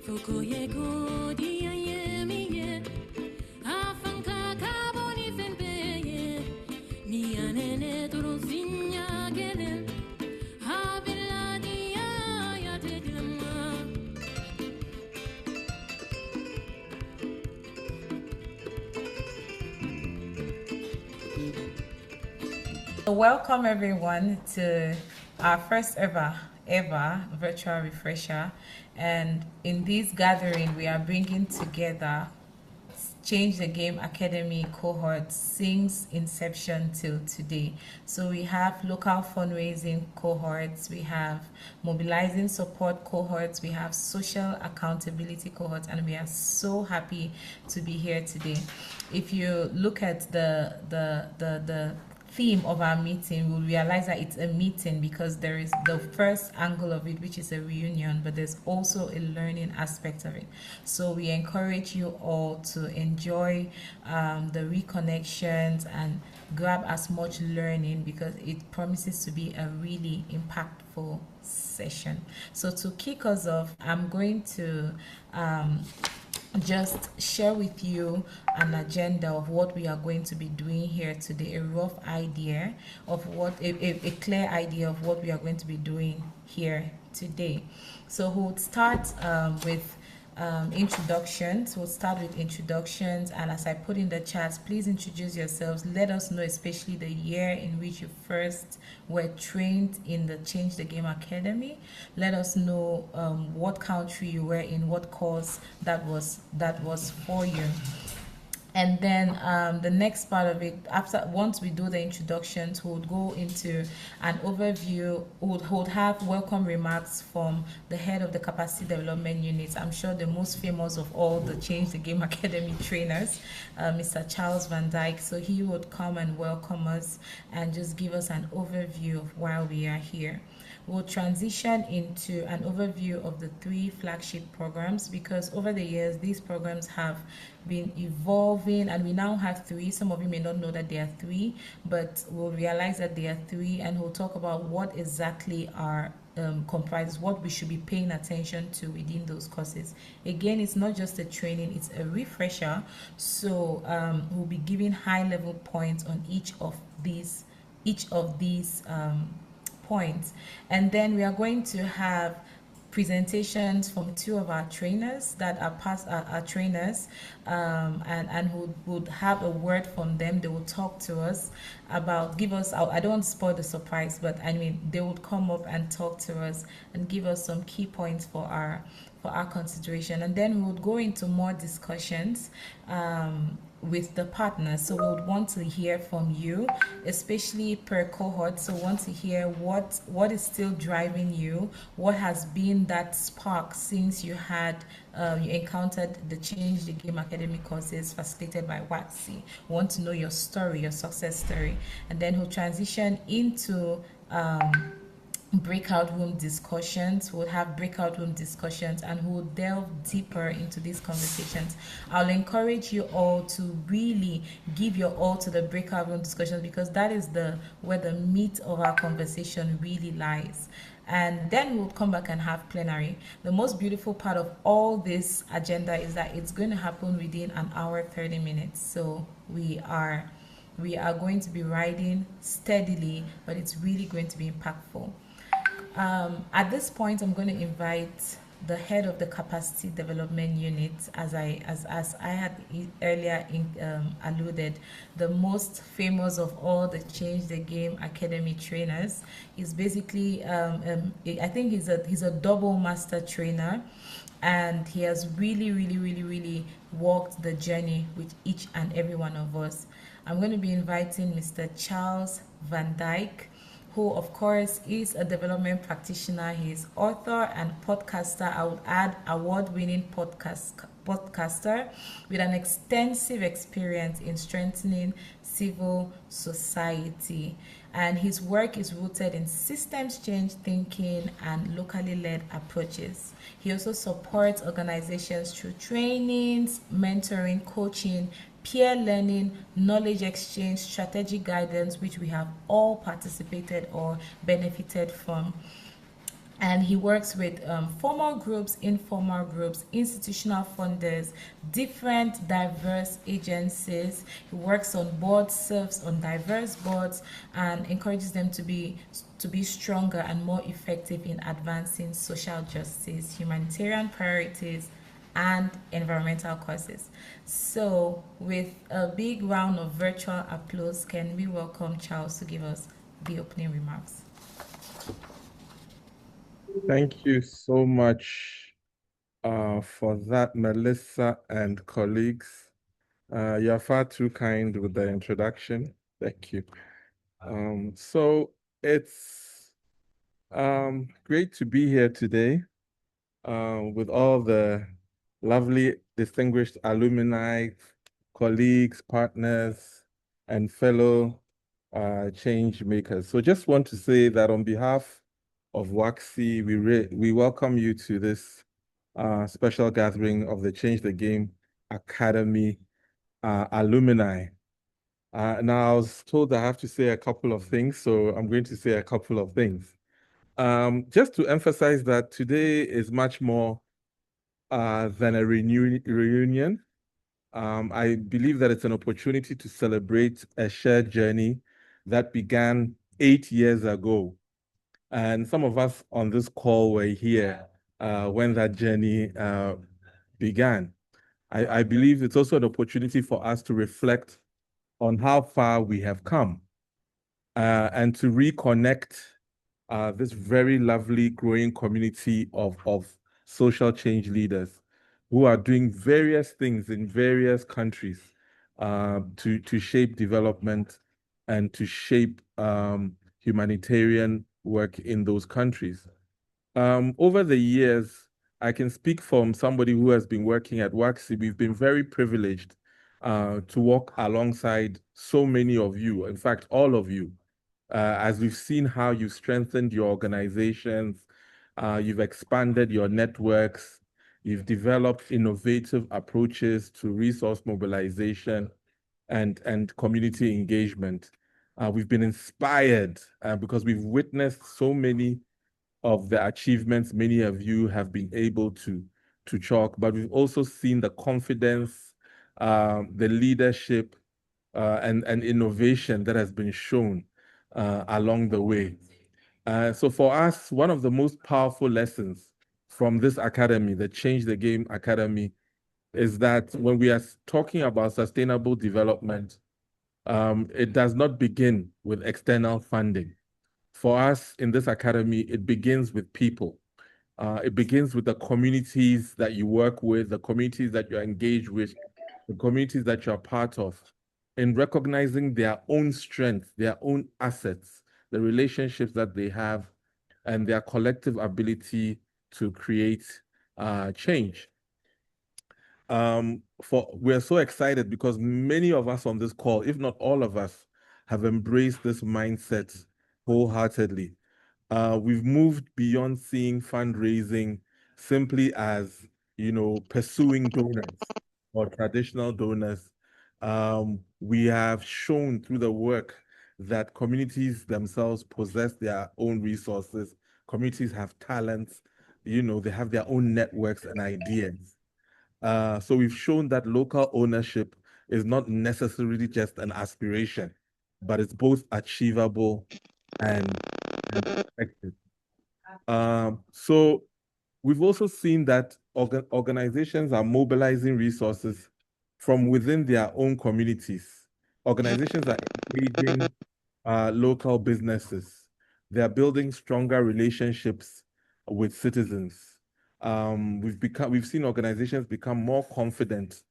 Welcome everyone to our first ever virtual refresher, and in this gathering we are bringing together Change the Game Academy cohorts since inception till today. So we have local fundraising cohorts, we have mobilizing support cohorts, we have social accountability cohorts, and we are so happy to be here today. If you look at the theme of our meeting, we'll realize that it's a meeting because there is the first angle of it, which is a reunion, but there's also a learning aspect of it. So we encourage you all to enjoy the reconnections and grab as much learning because it promises to be a really impactful session. So to kick us off, I'm going to just share with you an agenda of what we are going to be doing here today, a rough idea of what a clear idea of what we are going to be doing here today. So we'll start with introductions. We'll start with introductions, and as I put in the chat, please introduce yourselves. Let us know especially the year in which you first were trained in the Change the Game Academy. Let us know what country you were in, what course that was for you. And then the next part of it, once we do the introductions, we'll go into an overview. We'll have welcome remarks from the head of the capacity development unit. I'm sure the most famous of all the Change the Game Academy trainers, Mr. Charles Van Dyke. So he would come and welcome us and just give us an overview of why we are here. We'll transition into an overview of the 3 flagship programs, because over the years these programs have been evolving and we now have 3. Some of you may not know that there are 3, but we'll realize that there are 3, and we'll talk about what exactly are comprises, what we should be paying attention to within those courses. Again, it's not just a training, it's a refresher. So we'll be giving high-level points on each of these points, and then we are going to have presentations from 2 of our trainers that are our trainers, and would have a word from them. They will talk to us about, give us, I don't want to spoil the surprise, but I mean they would come up and talk to us and give us some key points for our consideration, and then we would go into more discussions with the partners. So we would want to hear from you, especially per cohort. So we want to hear what is still driving you, what has been that spark since you had you encountered the Change the Game Academy courses facilitated by WATSI. We want to know your story, your success story, and then we'll transition into breakout room discussions. We'll have breakout room discussions and we'll delve deeper into these conversations. I'll encourage you all to really give your all to the breakout room discussions, because that is where the meat of our conversation really lies. And then we'll come back and have plenary. The most beautiful part of all this agenda is that it's going to happen within an hour 30 minutes. So we are going to be riding steadily, but it's really going to be impactful. At this point, I'm going to invite the head of the capacity development unit, as I had earlier alluded, the most famous of all the Change the Game Academy trainers. He's basically I think he's a double master trainer, and he has really walked the journey with each and every one of us. I'm going to be inviting Mr. Charles Van Dyke, who of course is a development practitioner. He's author and podcaster. I would add award-winning podcaster with an extensive experience in strengthening civil society, and his work is rooted in systems change thinking and locally led approaches. He also supports organizations through trainings, mentoring, coaching, peer learning, knowledge exchange, strategic guidance, which we have all participated or benefited from. And he works with formal groups, informal groups, institutional funders, different diverse agencies. He works on boards, serves on diverse boards, and encourages them to be stronger and more effective in advancing social justice, humanitarian priorities, and environmental causes. So, with a big round of virtual applause, can we welcome Charles to give us the opening remarks? Thank you so much for that, Melissa and colleagues. You're far too kind with the introduction. Thank you. So it's great to be here today with all the lovely, distinguished alumni, colleagues, partners, and fellow change makers. So just want to say that on behalf of WAXI, we welcome you to this special gathering of the Change the Game Academy alumni. Now, I was told I have to say a couple of things, so I'm going to say a couple of things. Just to emphasize that today is much more than a reunion. I believe that it's an opportunity to celebrate a shared journey that began 8 years ago. And some of us on this call were here when that journey began. I believe it's also an opportunity for us to reflect on how far we have come and to reconnect this very lovely growing community of social change leaders who are doing various things in various countries to shape development and to shape humanitarian work in those countries. Over the years, I can speak from somebody who has been working at WAXI. We've been very privileged to walk alongside so many of you, in fact, all of you, as we've seen how you've strengthened your organizations, you've expanded your networks, you've developed innovative approaches to resource mobilization and community engagement. We've been inspired because we've witnessed so many of the achievements many of you have been able to chalk, but we've also seen the confidence, the leadership, and innovation that has been shown along the way. So for us, one of the most powerful lessons from this academy, the Change the Game Academy, is that when we are talking about sustainable development, it does not begin with external funding. For us in this academy, it begins with people. It begins with the communities that you work with, the communities that you're engaged with, the communities that you're part of, in recognizing their own strength, their own assets, the relationships that they have, and their collective ability to create change. We're so excited because many of us on this call, if not all of us, have embraced this mindset wholeheartedly. We've moved beyond seeing fundraising simply as, pursuing donors or traditional donors. We have shown through the work that communities themselves possess their own resources. Communities have talents, they have their own networks and ideas. So we've shown that local ownership is not necessarily just an aspiration, but it's both achievable and effective. So we've also seen that organizations are mobilizing resources from within their own communities. Organizations are engaging local businesses. They are building stronger relationships with citizens. We've seen organizations become more confident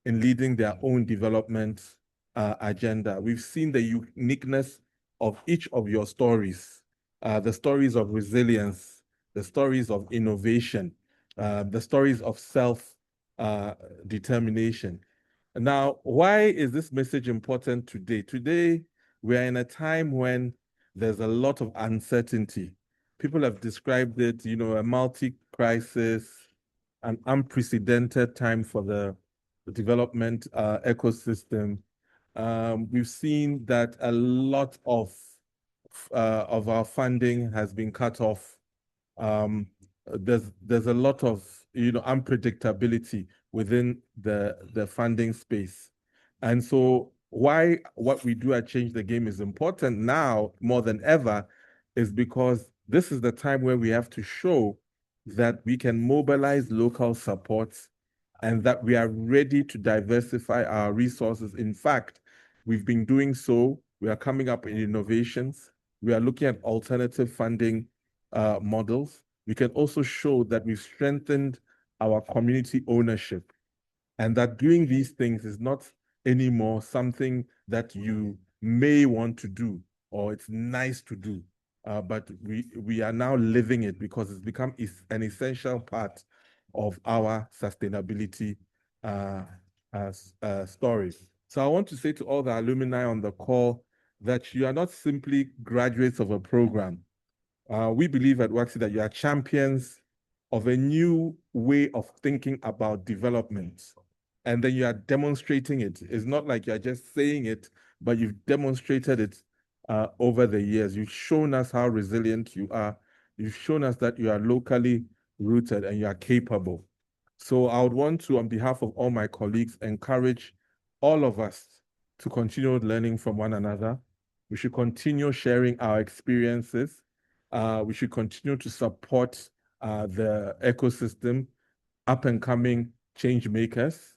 in leading their own development agenda. We've seen the uniqueness of each of your stories, the stories of resilience, the stories of innovation, the stories of self determination. Now, why is this message important today? Today, we are in a time when there's a lot of uncertainty. People have described it, a multi-crisis, an unprecedented time for the development ecosystem. We've seen that a lot of our funding has been cut off there's a lot of unpredictability within the funding space. And so why what we do at Change the Game is important now more than ever is because this is the time where we have to show that we can mobilize local supports and that we are ready to diversify our resources. In fact, we've been doing so. We are coming up with innovations. We are looking at alternative funding models. We can also show that we've strengthened our community ownership and that doing these things is not anymore something that you may want to do or it's nice to do. But we are now living it because it's become an essential part of our sustainability stories. So I want to say to all the alumni on the call that you are not simply graduates of a program. We believe at Waxy that you are champions of a new way of thinking about development. And then you are demonstrating it. It's not like you're just saying it, but you've demonstrated it over the years. You've shown us how resilient you are. You've shown us that you are locally rooted and you are capable. So I would want to, on behalf of all my colleagues, encourage all of us to continue learning from one another. We should continue sharing our experiences. We should continue to support the ecosystem, up and coming change makers,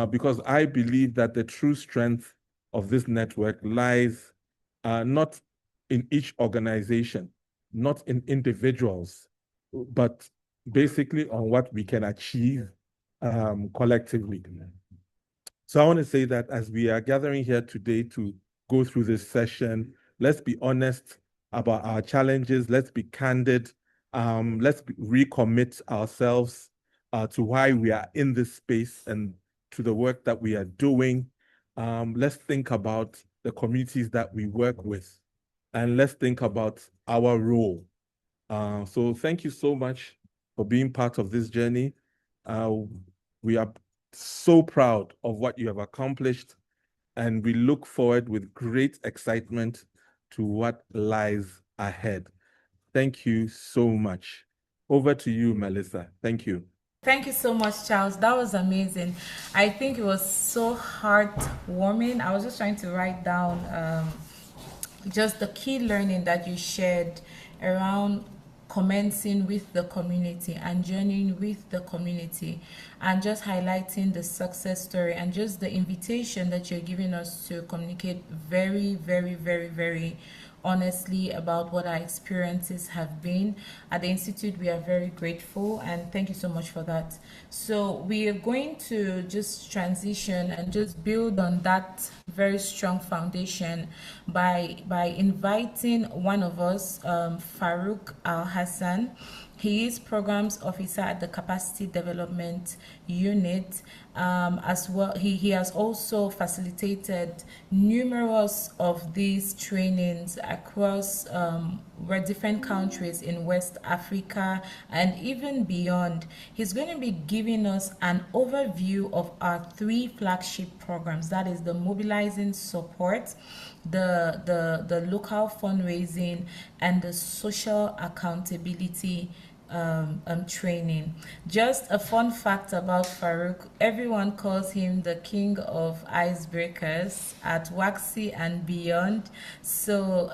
because I believe that the true strength of this network lies not in each organization, not in individuals, but basically on what we can achieve collectively. So I want to say that as we are gathering here today to go through this session, let's be honest about our challenges. Let's be candid. Let's recommit ourselves to why we are in this space and to the work that we are doing. Let's think about the communities that we work with, and let's think about our role. So thank you so much for being part of this journey. We are so proud of what you have accomplished, and we look forward with great excitement to what lies ahead. Thank you so much. Over to you, Melissa. Thank you. Thank you so much, Charles. That was amazing. I think it was so heartwarming. I was just trying to write down just the key learning that you shared around commencing with the community and journeying with the community, and just highlighting the success story and just the invitation that you're giving us to communicate very, very, very, very honestly about what our experiences have been. At the Institute, we are very grateful and thank you so much for that. So we are going to just transition and just build on that very strong foundation by inviting one of us, Farouk Al Hassan. He is Programs Officer at the Capacity Development Unit. As well, he has also facilitated numerous of these trainings across different countries in West Africa and even beyond. He's going to be giving us an overview of our three flagship programs. That is the mobilizing support, the local fundraising, and the social accountability training. Just a fun fact about Farouk: everyone calls him the king of icebreakers at Waxy and beyond. So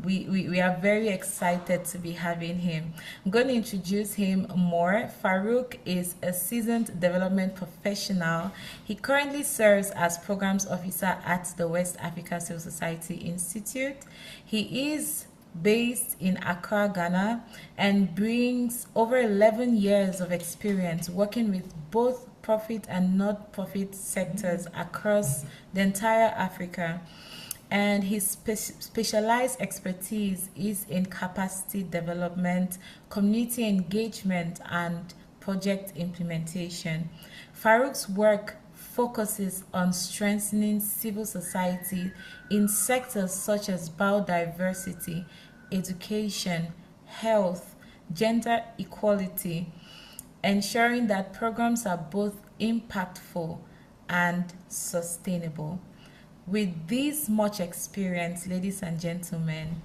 we are very excited to be having him. I'm going to introduce him more. Farouk is a seasoned development professional. He currently serves as programs officer at the West Africa Civil Society Institute. He is based in Accra, Ghana, and brings over 11 years of experience working with both profit and not-profit sectors across the entire Africa. And his specialized expertise is in capacity development, community engagement, and project implementation. Farouk's work focuses on strengthening civil society in sectors such as biodiversity, education, health, gender equality, ensuring that programs are both impactful and sustainable. With this much experience, ladies and gentlemen,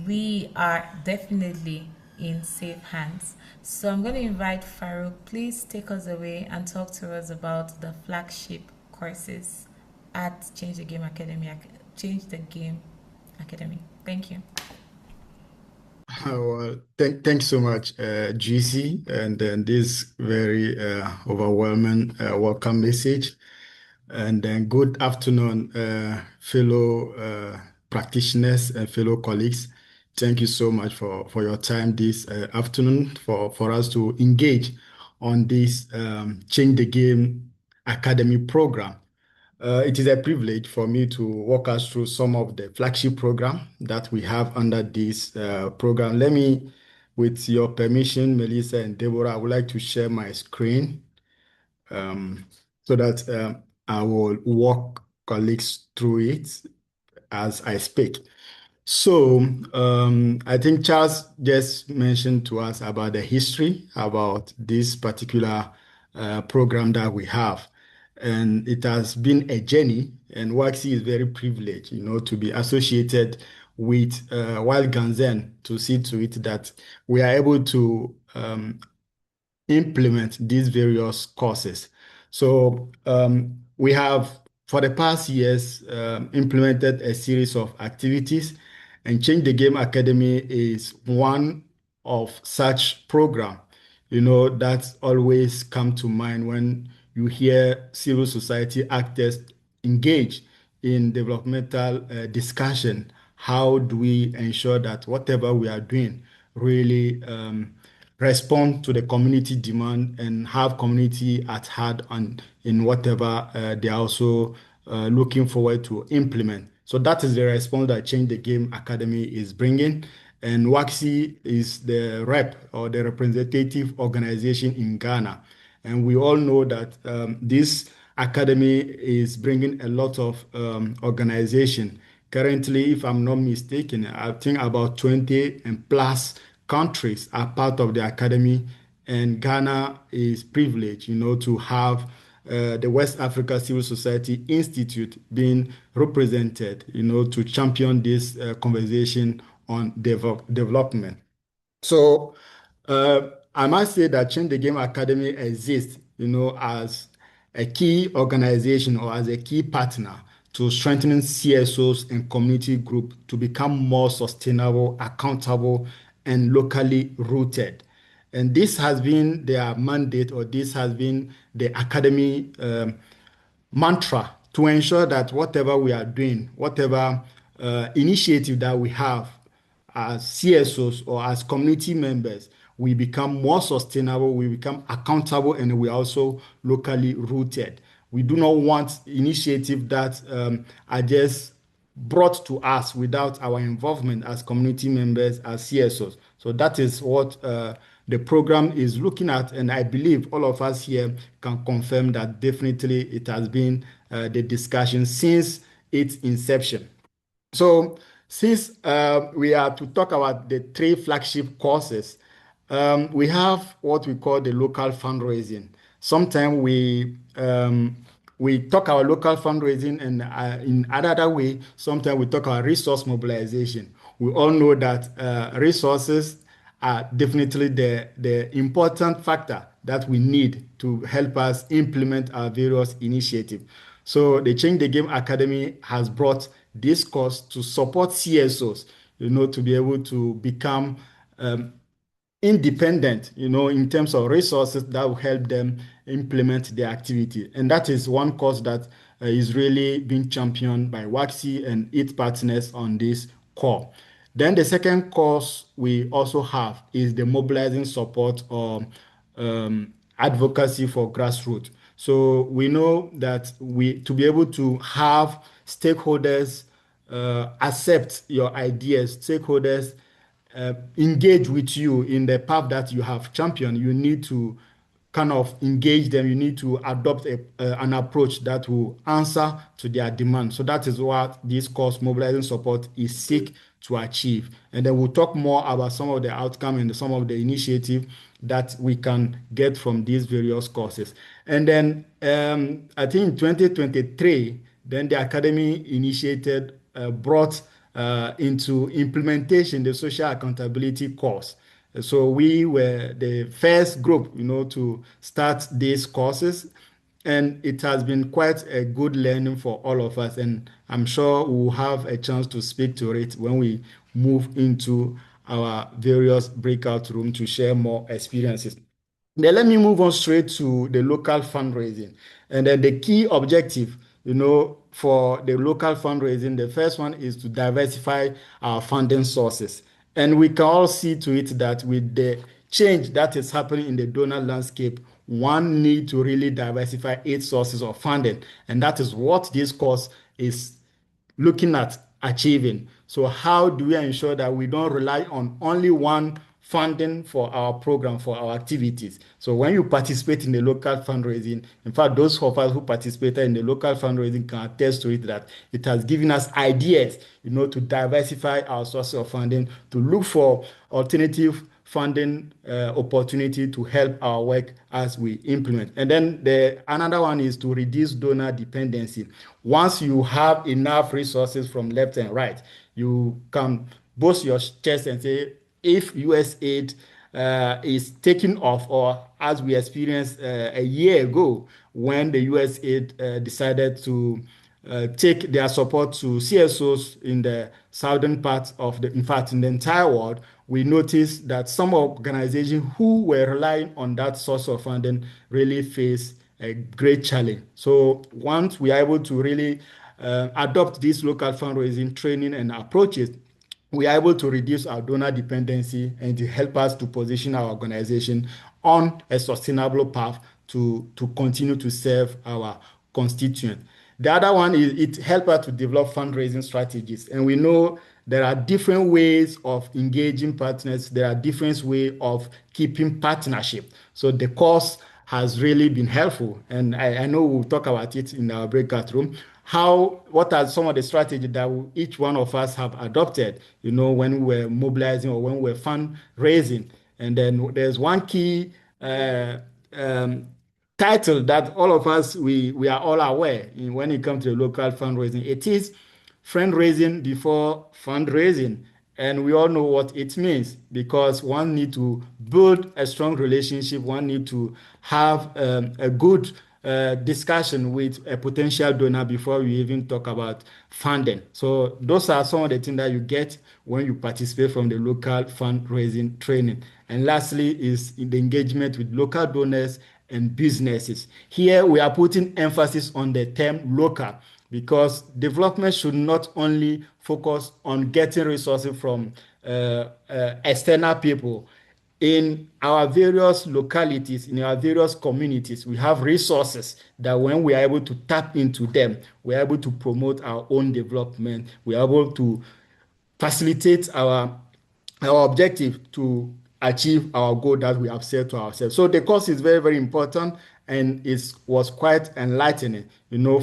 we are definitely in safe hands. So I'm going to invite Farouk. Please take us away and talk to us about the flagship courses at Change the Game Academy. Thank you. Well, thanks so much, GC, and then this very overwhelming welcome message. And then good afternoon, fellow practitioners and fellow colleagues. Thank you so much for your time this afternoon for us to engage on this Change the Game Academy program. It is a privilege for me to walk us through some of the flagship program that we have under this program. Let me, with your permission, Melissa and Deborah, I would like to share my screen um, so that I will walk colleagues through it as I speak. So I think Charles just mentioned to us about the history about this particular program that we have. And it has been a journey, and Waxy is very privileged, to be associated with Wild Ganzen to see to it that we are able to implement these various courses. So we have, for the past years, implemented a series of activities, and Change the Game Academy is one of such program, that always come to mind when you hear civil society actors engage in developmental discussion. How do we ensure that whatever we are doing really respond to the community demand and have community at heart and in whatever they are also looking forward to implement. So that is the response that Change the Game Academy is bringing. And WAXI is the rep or the representative organization in Ghana. And we all know that this academy is bringing a lot of organization. Currently, if I'm not mistaken, I think about 20 and plus countries are part of the academy, and Ghana is privileged, to have the West Africa Civil Society Institute being represented, to champion this conversation on development. So I must say that Change the Game Academy exists, as a key organization or as a key partner to strengthening CSOs and community group to become more sustainable, accountable, and locally rooted. And this has been their mandate, or this has been the academy mantra to ensure that whatever we are doing, whatever initiative that we have as CSOs or as community members, we become more sustainable, we become accountable, and we are also locally rooted. We do not want initiatives that are just brought to us without our involvement as community members, as CSOs. So that is what the program is looking at, and I believe all of us here can confirm that definitely it has been the discussion since its inception. So, since we are to talk about the three flagship courses, we have what we call the local fundraising. Sometimes we talk our local fundraising, and in another way, sometimes we talk our resource mobilization. We all know that resources are definitely the important factor that we need to help us implement our various initiatives. So the Change the Game Academy has brought this course to support CSOs, to be able to become independent, in terms of resources that will help them implement their activity. And that is one course that is really being championed by WAXI and its partners on this core. Then the second course we also have is the mobilizing support or advocacy for grassroots. So we know that to be able to have stakeholders accept your ideas, stakeholders engage with you in the path that you have championed, you need to kind of engage them. You need to adopt an approach that will answer to their demand. So that is what this course, mobilizing support, is seek to achieve. And then we'll talk more about some of the outcome and some of the initiative that we can get from these various courses. And then I think in 2023, then the academy brought into implementation the social accountability course. So we were the first group, to start these courses, and it has been quite a good learning for all of us. And I'm sure we'll have a chance to speak to it when we move into our various breakout room to share more experiences. Then let me move on straight to the local fundraising. And then the key objective, for the local fundraising, the first one is to diversify our funding sources. And we can all see to it that with the change that is happening in the donor landscape, one need to really diversify its sources of funding. And that is what this course is looking at achieving. So how do we ensure that we don't rely on only one funding for our program, for our activities? So when you participate in the local fundraising, in fact, those of us who participated in the local fundraising can attest to it that it has given us ideas, to diversify our sources of funding, to look for alternative funding opportunity to help our work as we implement. And then another one is to reduce donor dependency. Once you have enough resources from left and right, you can boast your chest and say, if US aid is taking off, or as we experienced a year ago when the US aid decided to take their support to CSOs in the southern part of in fact, in the entire world, we noticed that some organizations who were relying on that source of funding really face a great challenge. So once we are able to really adopt these local fundraising training and approaches, we are able to reduce our donor dependency and to help us to position our organization on a sustainable path to continue to serve our constituents. The other one is it helps us to develop fundraising strategies. And we know there are different ways of engaging partners. There are different ways of keeping partnership. So the course has really been helpful. And I know we'll talk about it in our breakout room. What are some of the strategies that each one of us have adopted, when we were mobilizing or when we were fundraising? And then there's one key um, title that all of us, we are all aware when it comes to the local fundraising. It is fundraising before fundraising. And we all know what it means, because one need to build a strong relationship. One need to have a good discussion with a potential donor before we even talk about funding. So those are some of the things that you get when you participate from the local fundraising training. And lastly is in the engagement with local donors and businesses. Here we are putting emphasis on the term local, because development should not only focus on getting resources from external people. In our various localities, in our various communities, we have resources that when we are able to tap into them, we are able to promote our own development. We are able to facilitate our objective to achieve our goal that we have set to ourselves. So the course is very, very important, and it was quite enlightening,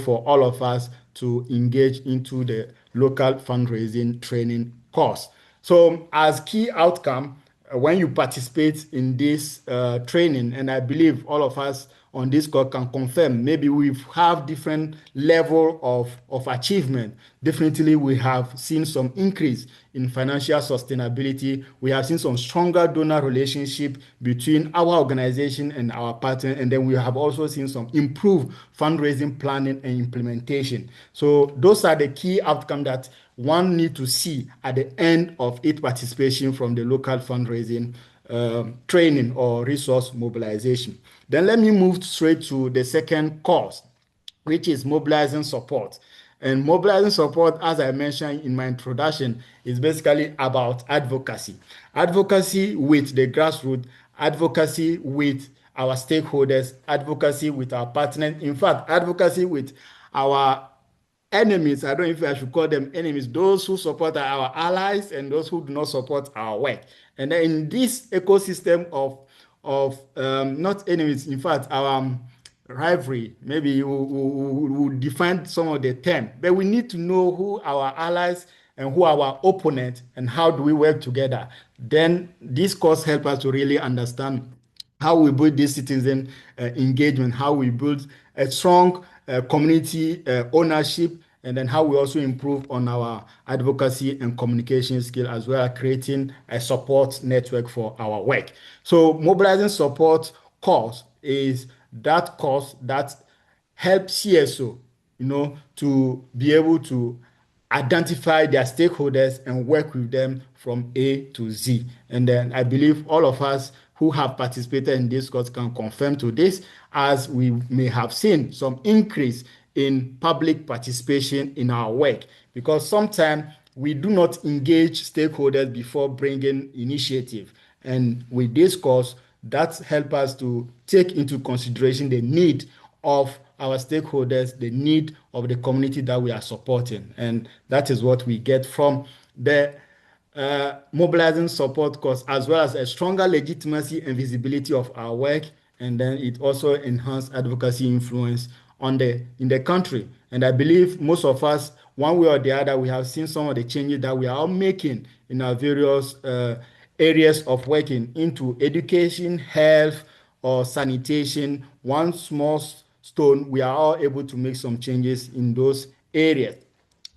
for all of us to engage into the local fundraising training course. So as key outcome, when you participate in this training, and I believe all of us on this call can confirm, maybe we have different level of achievement. Definitely, we have seen some increase in financial sustainability. We have seen some stronger donor relationship between our organization and our partner, and then we have also seen some improved fundraising planning and implementation. So those are the key outcomes that one need to see at the end of its participation from the local fundraising training or resource mobilization. Then let me move straight to the second course, which is mobilizing support. And mobilizing support, as I mentioned in my introduction, is basically about advocacy. Advocacy with the grassroots, advocacy with our stakeholders, advocacy with our partners. In fact, advocacy with our enemies. I don't know if I should call them enemies, those who support our allies and those who do not support our work. And then in this ecosystem of not enemies, in fact, our rivalry, maybe we'll define some of the term, but we need to know who our allies and who our opponent and how do we work together. Then this course helps us to really understand how we build this citizen engagement, how we build a strong community ownership and then how we also improve on our advocacy and communication skill, as well as creating a support network for our work. So mobilizing support course is that course that helps CSO, to be able to identify their stakeholders and work with them from A to Z. And then I believe all of us who have participated in this course can confirm to this, as we may have seen some increase in public participation in our work, because sometimes we do not engage stakeholders before bringing initiative. And with this course, that helps us to take into consideration the need of our stakeholders, the need of the community that we are supporting. And that is what we get from the mobilizing support course, as well as a stronger legitimacy and visibility of our work. And then it also enhanced advocacy influence in the country. And I believe most of us, one way or the other, we have seen some of the changes that we are all making in our various areas of working into education, health, or sanitation. One small stone, we are all able to make some changes in those areas.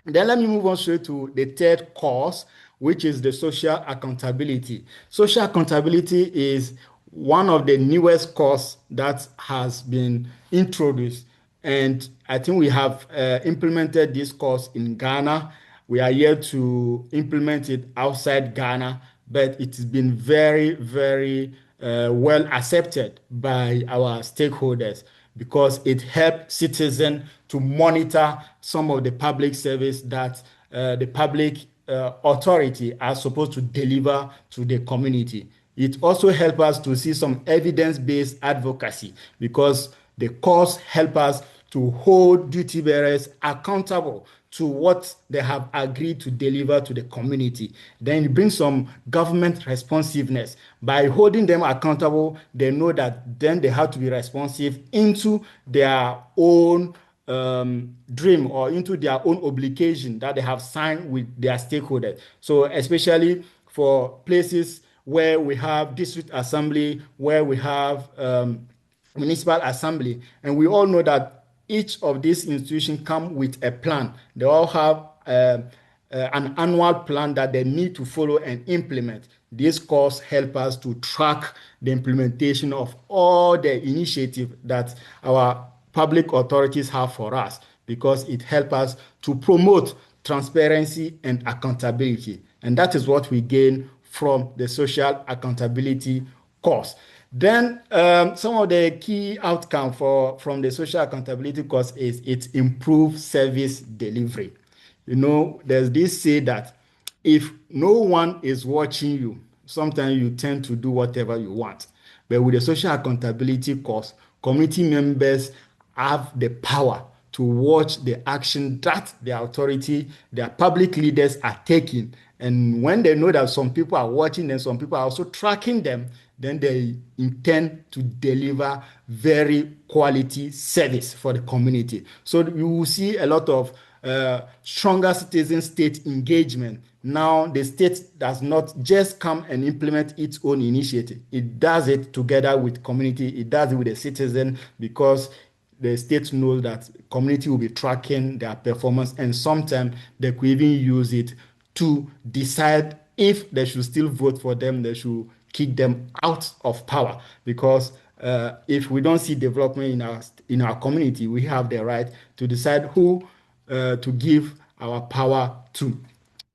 Then let me move on straight to the third course, which is the social accountability. Social accountability is one of the newest course that has been introduced. And I think we have implemented this course in Ghana. We are here to implement it outside Ghana, but it has been very, very well accepted by our stakeholders, because it helps citizens to monitor some of the public service that the public authority are supposed to deliver to the community. It also helps us to see some evidence-based advocacy, because the course helps us to hold duty bearers accountable to what they have agreed to deliver to the community. Then it brings some government responsiveness. By holding them accountable, they know that then they have to be responsive into their own dream, or into their own obligation that they have signed with their stakeholders. So especially for places where we have district assembly, where we have municipal assembly, and we all know that each of these institutions come with a plan. They all have an annual plan that they need to follow and implement. This course helps us to track the implementation of all the initiatives that our public authorities have for us, because it helps us to promote transparency and accountability. And that is what we gain from the social accountability course. Then some of the key outcomes from the social accountability course is it improves service delivery. There's this say that if no one is watching you, sometimes you tend to do whatever you want. But with the social accountability course, community members have the power to watch the action that the authority, their public leaders are taking. And when they know that some people are watching and some people are also tracking them, then they intend to deliver very quality service for the community. So you will see a lot of stronger citizen state engagement. Now the state does not just come and implement its own initiative. It does it together with community. It does it with the citizen, because the state knows that community will be tracking their performance, and sometimes they could even use it to decide if they should still vote for them, they should kick them out of power. Because if we don't see development in our community, we have the right to decide who to give our power to.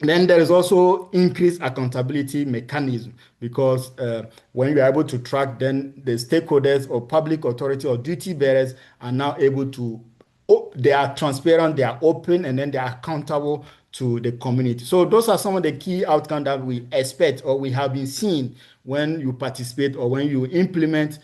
Then there is also increased accountability mechanism, because when you are able to track, then the stakeholders or public authority or duty bearers are now able to, they are transparent, they are open, and then they are accountable to the community. So those are some of the key outcomes that we expect or we have been seeing when you participate or when you implement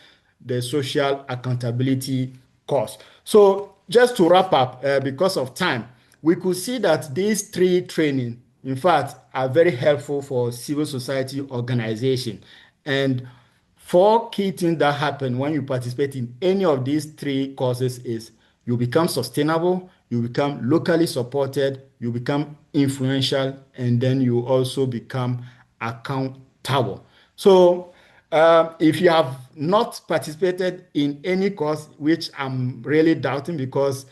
the social accountability course. So just to wrap up, because of time, we could see that these three training, in fact, are very helpful for civil society organization. And four key things that happen when you participate in any of these three courses is you become sustainable, you become locally supported, you become influential, and then you also become accountable. So if you have not participated in any course, which I'm really doubting, because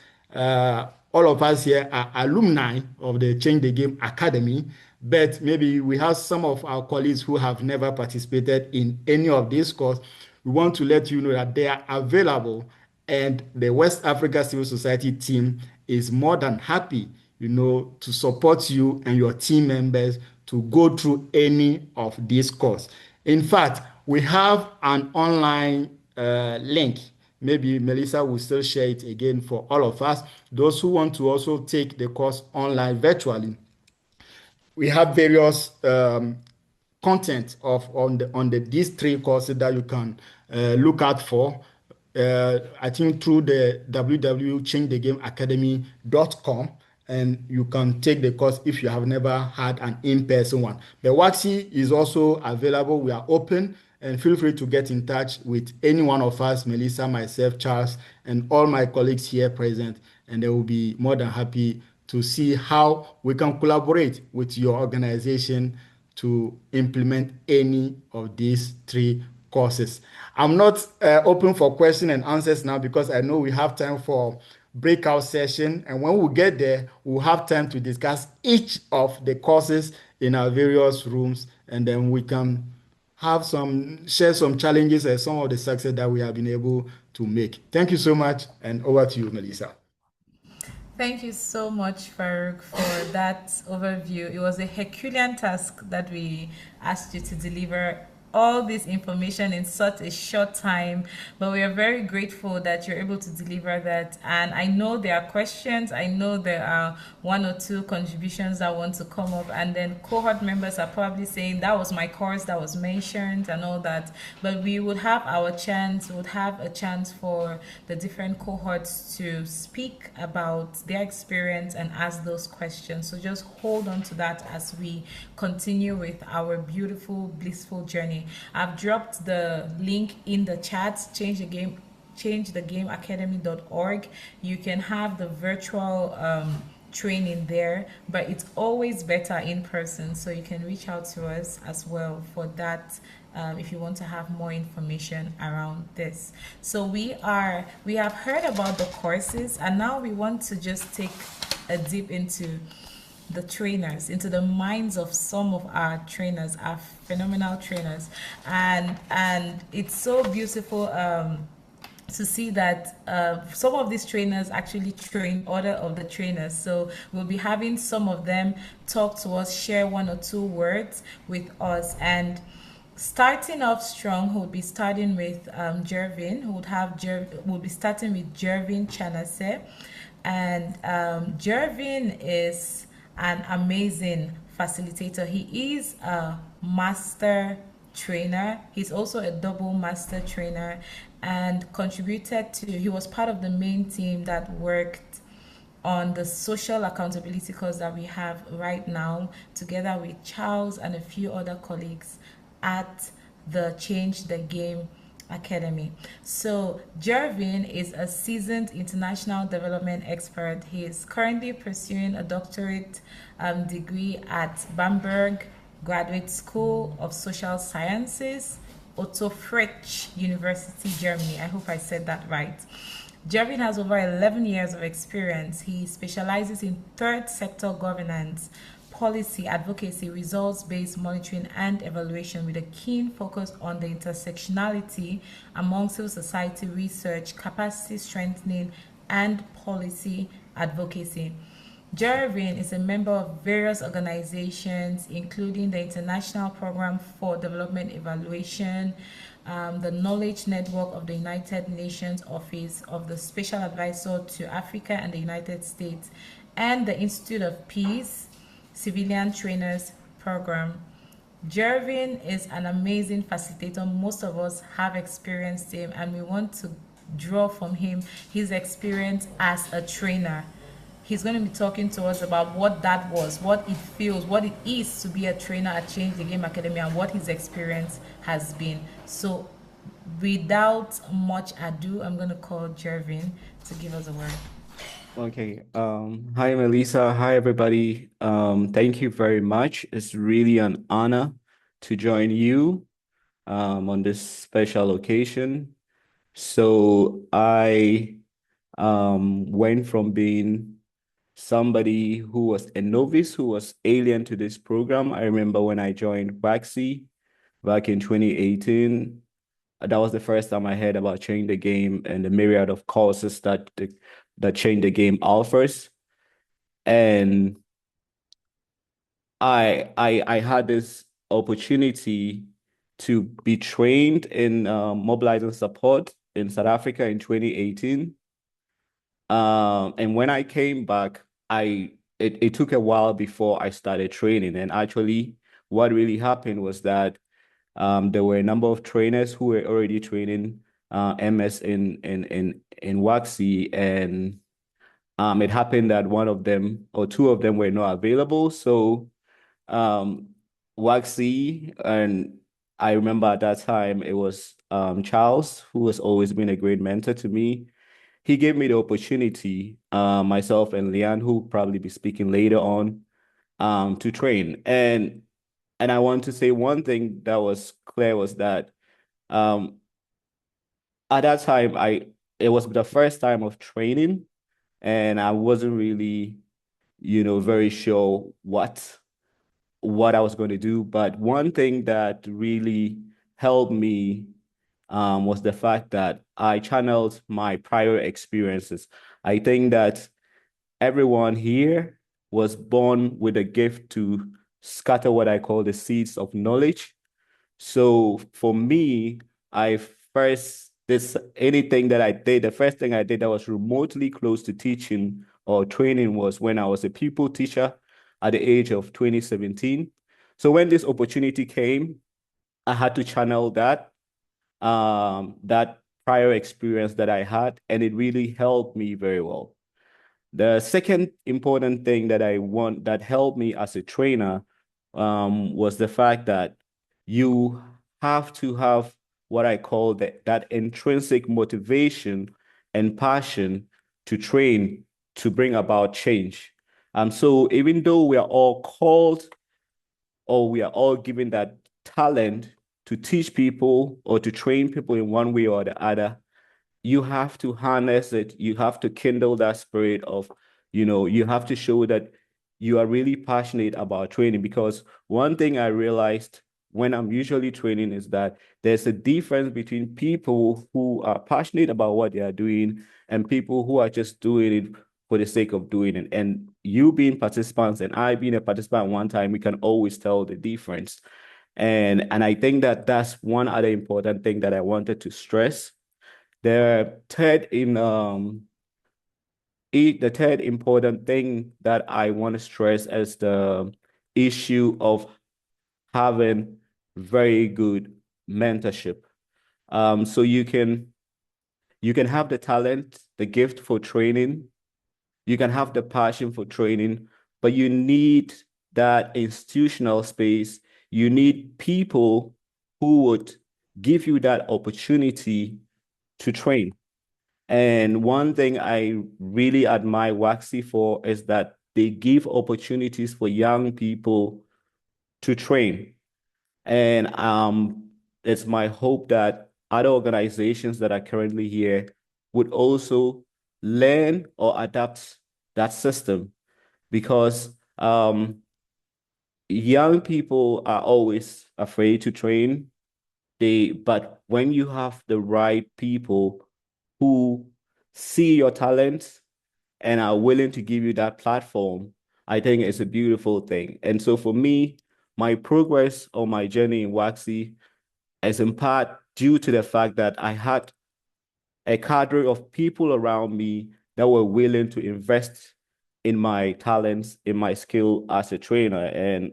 all of us here are alumni of the Change the Game Academy, but maybe we have some of our colleagues who have never participated in any of these courses. We want to let you know that they are available, and the West Africa Civil Society team is more than happy, to support you and your team members to go through any of these courses. In fact, we have an online link. Maybe Melissa will still share it again for all of us. Those who want to also take the course online virtually, we have various content on the these three courses that you can look out for. I think through the www.changethegameacademy.com, and you can take the course if you have never had an in-person one. The Waxy is also available. We are open, and feel free to get in touch with any one of us, Melissa, myself, Charles, and all my colleagues here present, and they will be more than happy to see how we can collaborate with your organization to implement any of these three courses. I'm not open for question and answers now because I know we have time for breakout session, and when we get there, we'll have time to discuss each of the courses in our various rooms, and then we can share some challenges and some of the success that we have been able to make. Thank you so much, and over to you, Melissa. Thank you so much, Farouk, for that overview. It was a Herculean task that we asked you to deliver all this information in such a short time, but we are very grateful that you're able to deliver that. And I know there are questions, I know there are one or two contributions that want to come up, and then cohort members are probably saying that was my course that was mentioned and all that. But we would have a chance for the different cohorts to speak about their experience and ask those questions. So just hold on to that as we continue with our beautiful, blissful journey. I've dropped the link in the chat, changethegameacademy.org. You can have the virtual training there, but it's always better in person, so you can reach out to us as well for that if you want to have more information around this. So we have heard about the courses, and now we want to just take a dip into the trainers, into the minds of some of our trainers, our phenomenal trainers, and it's so beautiful to see that some of these trainers actually train other of the trainers. So we'll be having some of them talk to us, share one or two words with us. And starting off strong, we'll be starting with Jervin, we'll be starting with Jervin Chanase. And Jervin is an amazing facilitator. He is a master trainer. He's also a double master trainer, and he was part of the main team that worked on the social accountability course that we have right now, together with Charles and a few other colleagues at the Change the Game Academy. So Jervin is a seasoned international development expert. He is currently pursuing a doctorate degree at Bamberg Graduate School of Social Sciences, Otto Frisch University, Germany. I hope I said that right. Jervin has over 11 years of experience. He specializes in third sector governance, policy advocacy, results-based monitoring and evaluation, with a keen focus on the intersectionality among civil society research, capacity strengthening, and policy advocacy. Jervin is a member of various organizations, including the International Program for Development Evaluation, the Knowledge Network of the United Nations Office of the Special Advisor to Africa and the United States, and the Institute of Peace Civilian Trainers Program. Jervin is an amazing facilitator. Most of us have experienced him, and we want to draw from him his experience as a trainer. He's going to be talking to us about what that was, what it feels, what it is to be a trainer at Change the Game Academy, and what his experience has been. So without much ado, I'm going to call Jervin to give us a word. Okay. Hi, Melissa. Hi, everybody. Thank you very much. It's really an honor to join you on this special occasion. So I went from being somebody who was a novice, who was alien to this program. I remember when I joined Waxy back in 2018, that was the first time I heard about Change the Game and the myriad of courses that Change the Game offers. And I had this opportunity to be trained in mobilizing support in South Africa in 2018. And when I came back, it took a while before I started training. And actually, what really happened was that there were a number of trainers who were already training MS in Waxy, and it happened that one of them or two of them were not available. So Waxy, and I remember at that time it was Charles, who has always been a great mentor to me. He gave me the opportunity, myself and Leanne, who will probably be speaking later on, to train. And I want to say one thing that was clear was that um, at that time it was the first time of training, and I wasn't really, very sure what I was going to do. But one thing that really helped me was the fact that I channeled my prior experiences. I think that everyone here was born with a gift to scatter what I call the seeds of knowledge. So for me, I first this anything that I did, the first thing I did that was remotely close to teaching or training was when I was a pupil teacher at the age of 2017. So when this opportunity came, I had to channel that prior experience that I had, and it really helped me very well. The second important thing that helped me as a trainer was the fact that you have to have what I call that intrinsic motivation and passion to train to bring about change. So even though we are all called or we are all given that talent to teach people or to train people in one way or the other, you have to harness it. You have to kindle that spirit of, you have to show that you are really passionate about training. Because one thing I realized when I'm usually training is that there's a difference between people who are passionate about what they are doing and people who are just doing it for the sake of doing it. And you being participants and I being a participant one time, we can always tell the difference. And I think that that's one other important thing that I wanted to stress. The third important thing that I want to stress is the issue of having very good mentorship. So you can have the talent, the gift for training, you can have the passion for training, but you need that institutional space. You need people who would give you that opportunity to train. And one thing I really admire Waxy for is that they give opportunities for young people to train. And it's my hope that other organizations that are currently here would also learn or adapt that system, because young people are always afraid to train. But when you have the right people who see your talents and are willing to give you that platform, I think it's a beautiful thing. And so for me, my progress on my journey in Waxy is in part due to the fact that I had a cadre of people around me that were willing to invest in my talents, in my skill as a trainer. And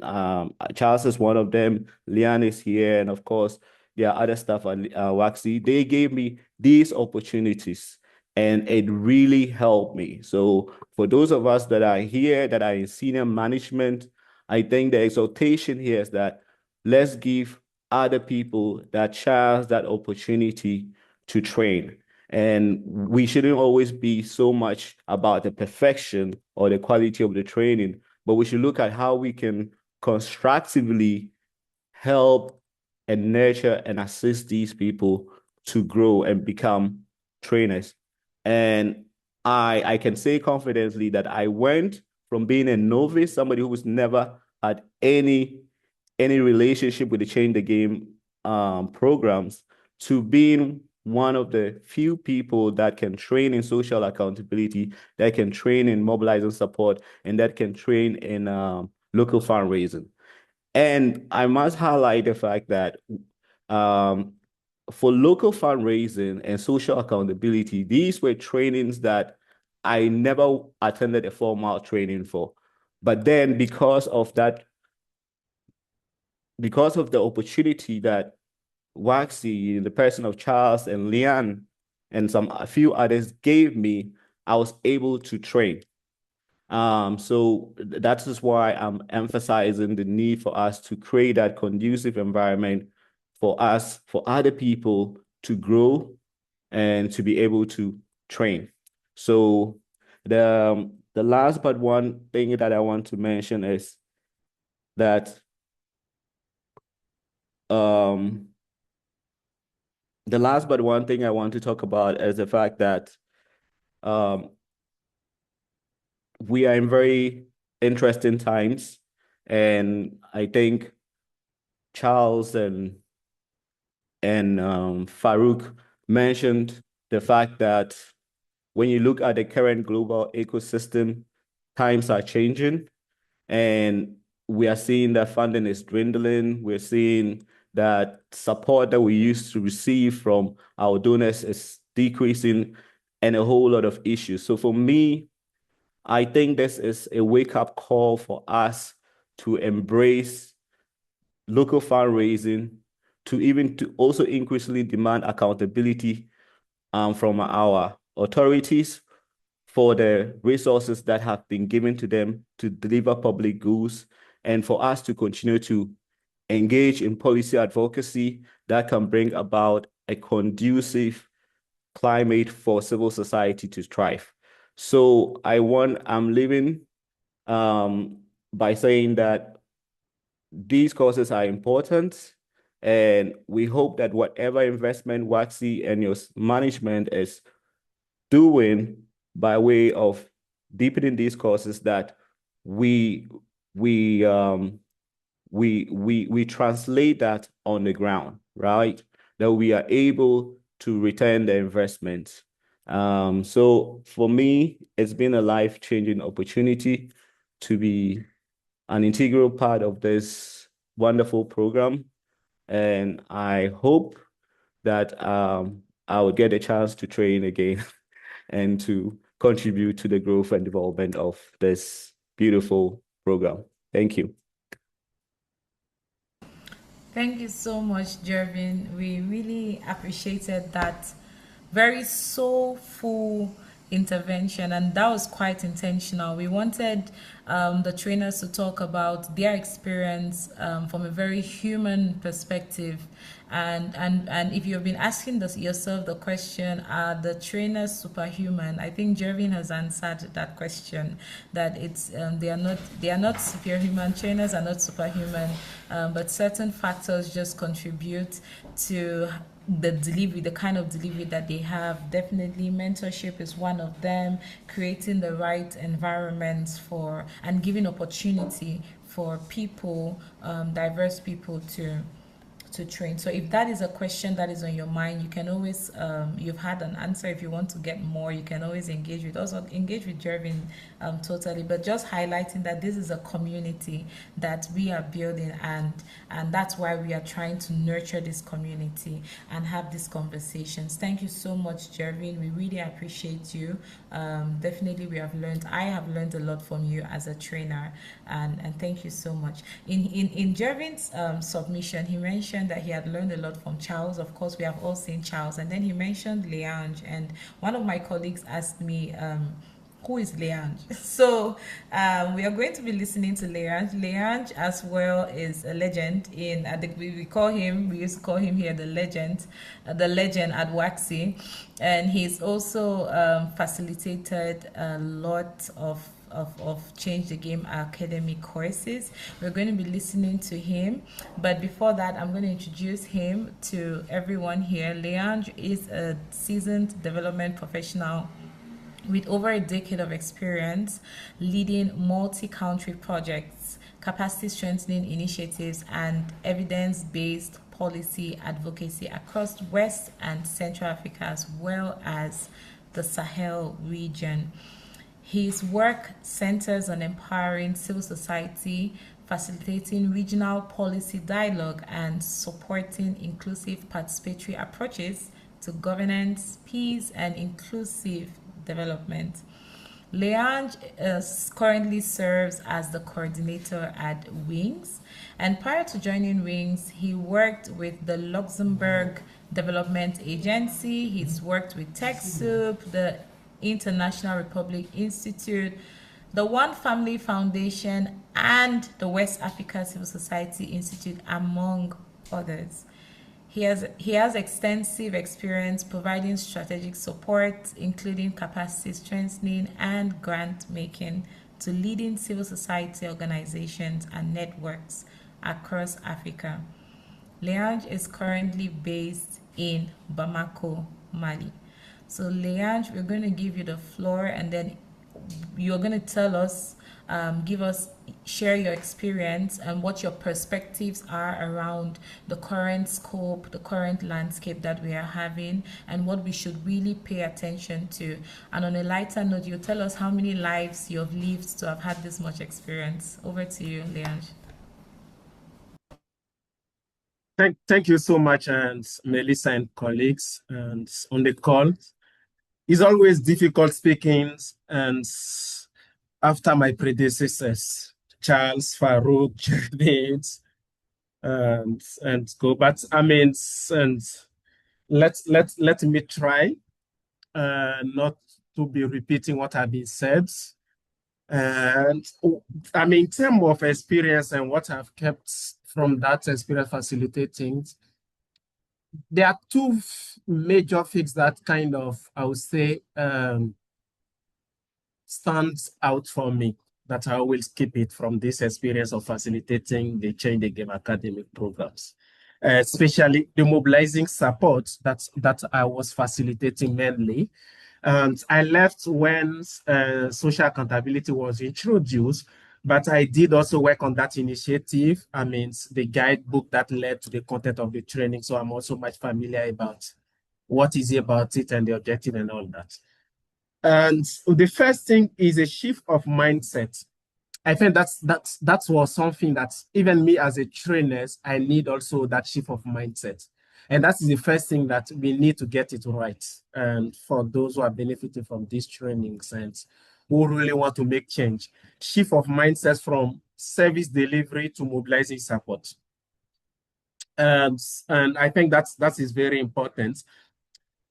Charles is one of them. Leanne is here. And of course, there are other stuff at Waxy. They gave me these opportunities and it really helped me. So for those of us that are here, that are in senior management, I think the exhortation here is that let's give other people that chance, that opportunity to train. And we shouldn't always be so much about the perfection or the quality of the training, but we should look at how we can constructively help and nurture and assist these people to grow and become trainers. And I can say confidently that I went from being a novice, somebody who's never had any relationship with the Change the Game programs, to being one of the few people that can train in social accountability, that can train in mobilizing support, and that can train in local fundraising. And I must highlight the fact that um, for local fundraising and social accountability, these were trainings that I never attended a formal training for. But then because of the opportunity that Waxy, in the person of Charles and Leanne, and a few others gave me, I was able to train. So that is why I'm emphasizing the need for us to create that conducive environment for us, for other people to grow and to be able to train. So the last but one thing that I want to mention is that the last but one thing I want to talk about is the fact that we are in very interesting times, and I think Charles and Farouk mentioned the fact that when you look at the current global ecosystem, times are changing, and we are seeing that funding is dwindling. We're seeing that support that we used to receive from our donors is decreasing, and a whole lot of issues. So for me, I think this is a wake-up call for us to embrace local fundraising, to also increasingly demand accountability from our authorities for the resources that have been given to them to deliver public goods, and for us to continue to engage in policy advocacy that can bring about a conducive climate for civil society to thrive. So I'm leaving by saying that these causes are important, and we hope that whatever investment Waxy and your management is doing by way of deepening these courses, that we translate that on the ground, right? That we are able to return the investment. So for me, it's been a life-changing opportunity to be an integral part of this wonderful program. And I hope that I will get a chance to train again and to contribute to the growth and development of this beautiful program. Thank you. Thank you so much, Jervin. We really appreciated that very soulful intervention, and that was quite intentional. We wanted the trainers to talk about their experience from a very human perspective. And if you've been asking yourself the question, are the trainers superhuman? I think Jervin has answered that question. That it's they are not superhuman. Trainers are not superhuman, but certain factors just contribute to the delivery, the kind of delivery that they have. Definitely mentorship is one of them, creating the right environments for and giving opportunity for people, diverse people to train. So if that is a question that is on your mind, you can always you've had an answer. If you want to get more, you can always engage with Jervin totally, but just highlighting that this is a community that we are building, and that's why we are trying to nurture this community and have these conversations. Thank you so much, Jervin. We really appreciate you. Definitely I have learned a lot from you as a trainer, and thank you so much. In Jervin's submission, he mentioned that he had learned a lot from Charles. Of course, we have all seen Charles, and then he mentioned Leange, and one of my colleagues asked me, who is Leange? So we are going to be listening to Leange. Leange as well is a legend in, I think we used to call him here the legend at Waxy, and he's also facilitated a lot of Change the Game Academy courses. We're going to be listening to him, but before that, I'm going to introduce him to everyone here. Leandre is a seasoned development professional with over a decade of experience leading multi-country projects, capacity strengthening initiatives, and evidence-based policy advocacy across West and Central Africa as well as the Sahel region. His work centers on empowering civil society, facilitating regional policy dialogue, and supporting inclusive participatory approaches to governance, peace, and inclusive development. Leange currently serves as the coordinator at Wings, and prior to joining Wings, he worked with the Luxembourg Development Agency. He's worked with TechSoup, the International Republic Institute, the One Family Foundation, and the West Africa Civil Society Institute, among others. He has extensive experience providing strategic support, including capacity strengthening and grant making to leading civil society organizations and networks across Africa. Leange is currently based in Bamako, Mali. So, Leange, we're going to give you the floor, and then you're going to tell us, share your experience and what your perspectives are around the current scope, the current landscape that we are having, and what we should really pay attention to. And on a lighter note, you tell us how many lives you have lived to have had this much experience. Over to you, Leange. Thank you so much, and Melissa and colleagues and on the call. It's always difficult speaking and after my predecessors, Charles, Farouk, David, and go. But I mean, and let me try not to be repeating what have been said. And I mean, in terms of experience and what I've kept from that experience facilitating, there are two major things that kind of, I would say, stands out for me, that I always keep it from this experience of facilitating the Change the Game academic programs, especially the mobilizing support that I was facilitating mainly. And I left when social accountability was introduced, but I did also work on that initiative. I mean, the guidebook that led to the content of the training. So I'm also much familiar about what is it about it and the objective and all that. And the first thing is a shift of mindset. I think that was something that even me as a trainer, I need also that shift of mindset. And that is the first thing that we need to get it right. And for those who are benefiting from these trainings and who really want to make change, shift of mindset from service delivery to mobilizing support. And I think that is very important.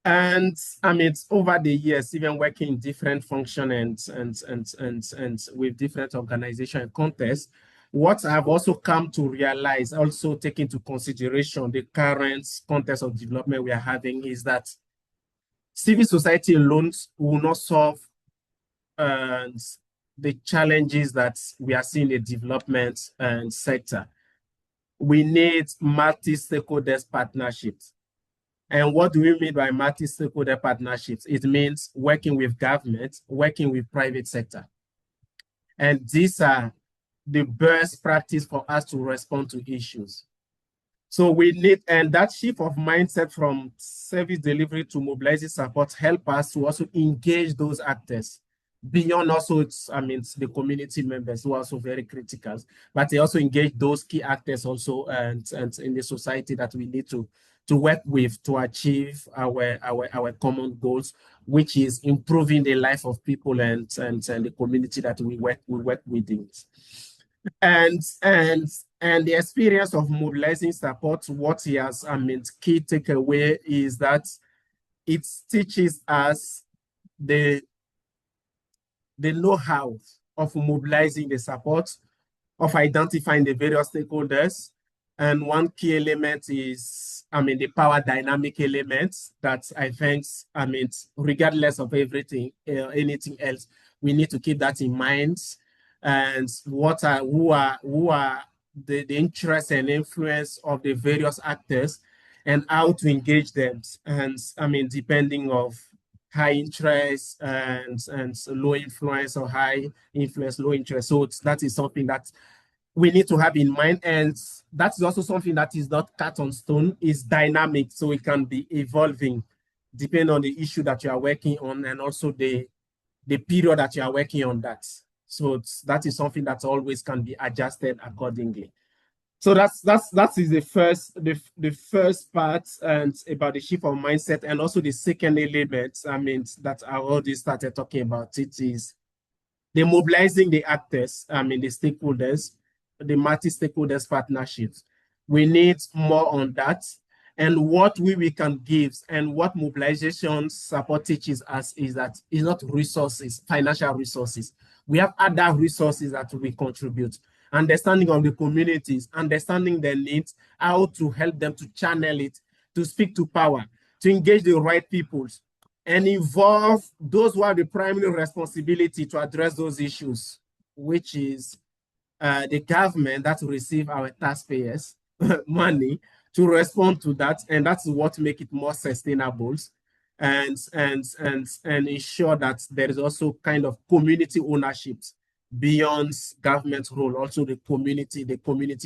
And I mean, it's over the years, even working in different functions and with different organization and contexts, what I've also come to realize, also take into consideration the current context of development we are having, is that civil society alone will not solve the challenges that we are seeing in the development sector. We need multi-stakeholders partnerships. And what do we mean by multi-stakeholder partnerships? It means working with government, working with private sector. And these are the best practice for us to respond to issues. So we need, and that shift of mindset from service delivery to mobilizing support help us to also engage those actors beyond also, the community members who are also very critical, but they also engage those key actors also and in the society that we need to work with to achieve our common goals, which is improving the life of people and the community that we work within. And the experience of mobilizing support, what he has, key takeaway is that it teaches us the know-how of mobilizing the support, of identifying the various stakeholders. And one key element is, the power dynamic elements that I think, regardless of everything, anything else, we need to keep that in mind. And who are the interest and influence of the various actors and how to engage them. And depending of high interest and low influence or high influence, low interest. So that is something that we need to have in mind. And that is also something that is not cut on stone, is dynamic. So it can be evolving depending on the issue that you are working on and also the period that you are working on that. So that is something that always can be adjusted accordingly. So that is the first part and about the shift of mindset, and also the second element, I mean, that I already started talking about it, is the mobilizing the actors, I mean, the stakeholders, the multi-stakeholders partnerships. We need more on that. And what we can give and what mobilization support teaches us is that it's not resources, financial resources. We have other resources that we contribute. Understanding of the communities, understanding their needs, how to help them to channel it, to speak to power, to engage the right peoples, and involve those who have the primary responsibility to address those issues, which is the government that receive our taxpayers' money to respond to that, and that's what make it more sustainable, and ensure that there is also kind of community ownership beyond government role, also the community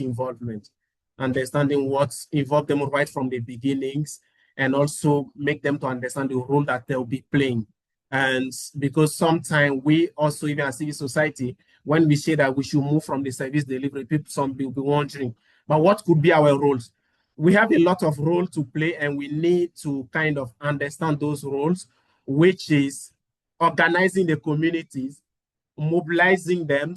involvement, understanding what's involved them right from the beginnings, and also make them to understand the role that they'll be playing. And because sometimes we also, even as civil society, when we say that we should move from the service delivery, people, some will be wondering, but what could be our roles? We have a lot of role to play, and we need to kind of understand those roles, which is organizing the communities, mobilizing them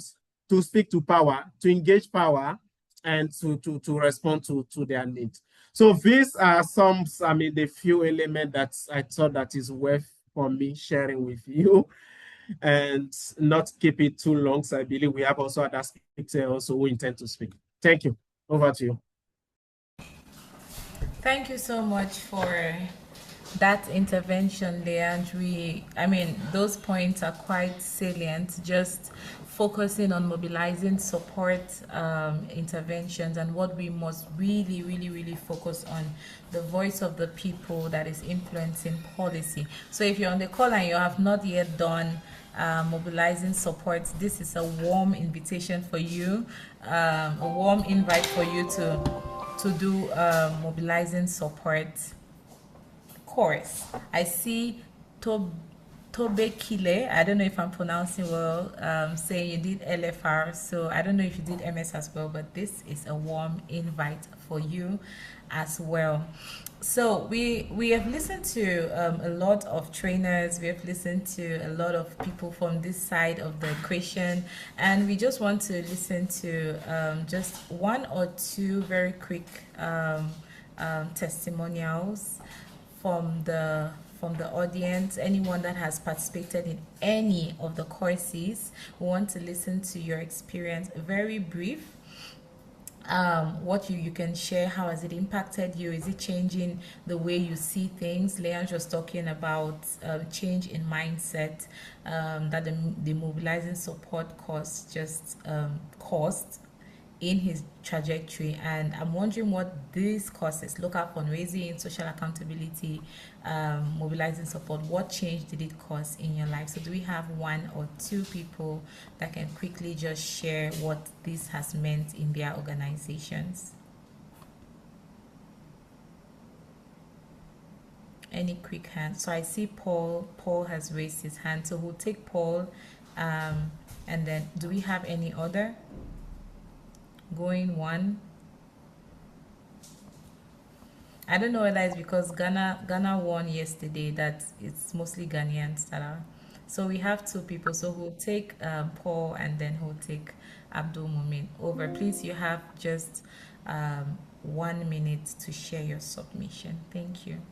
to speak to power, to engage power, and to respond to their needs. So these are some, I mean, the few elements that I thought that is worth for me sharing with you, and not keep it too long. So I believe we have also other speakers also who intend to speak. Thank you. Over to you. Thank you so much for that intervention, Leandri. I mean, those points are quite salient, just focusing on mobilizing support interventions, and what we must really focus on, the voice of the people that is influencing policy. So if you're on the call and you have not yet done mobilizing support, this is a warm invitation for you, a warm invite for you to do mobilizing support course. I see Tobe Kile, I don't know if I'm pronouncing well, saying you did LFR, so I don't know if you did MS as well, but this is a warm invite for you as well. So we have listened to a lot of trainers, we have listened to a lot of people from this side of the equation, and we just want to listen to just one or two very quick testimonials from the audience. Anyone that has participated in any of the courses, we want to listen to your experience, very brief. What you can share, how has it impacted you? Is it changing the way you see things? Leon was talking about change in mindset that the mobilizing support course just caused in his trajectory. And I'm wondering what these courses, local fundraising, social accountability, mobilizing support, what change did it cause in your life? So do we have one or two people that can quickly just share what this has meant in their organizations? Any quick hands? So I see Paul has raised his hand, so we'll take Paul, and then do we have any other? Going one. I don't know whether it's because Ghana won yesterday that it's mostly Ghanaians that are. So we have two people. So we'll take Paul, and then we'll take Abdul Mumin. Over. Please, you have just 1 minute to share your submission. Thank you.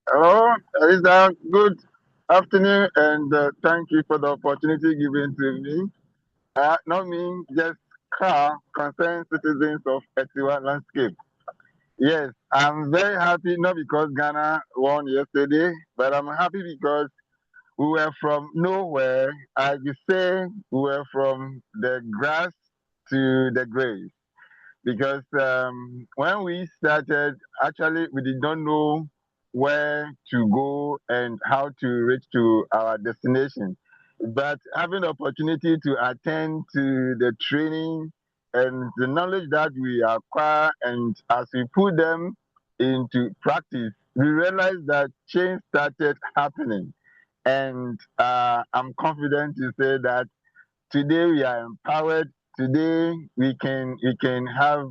Hello, Elisa. Good afternoon, and thank you for the opportunity given to me. Not me, just concerned citizens of Ctga landscape. Yes, I'm very happy, not because Ghana won yesterday, but I'm happy because we were from nowhere. I just say we were from the grass to the grave. because when we started, actually, we did not know where to go and how to reach to our destination. But having the opportunity to attend to the training and the knowledge that we acquire, and as we put them into practice, we realized that change started happening. And I'm confident to say that today we are empowered. Today we can have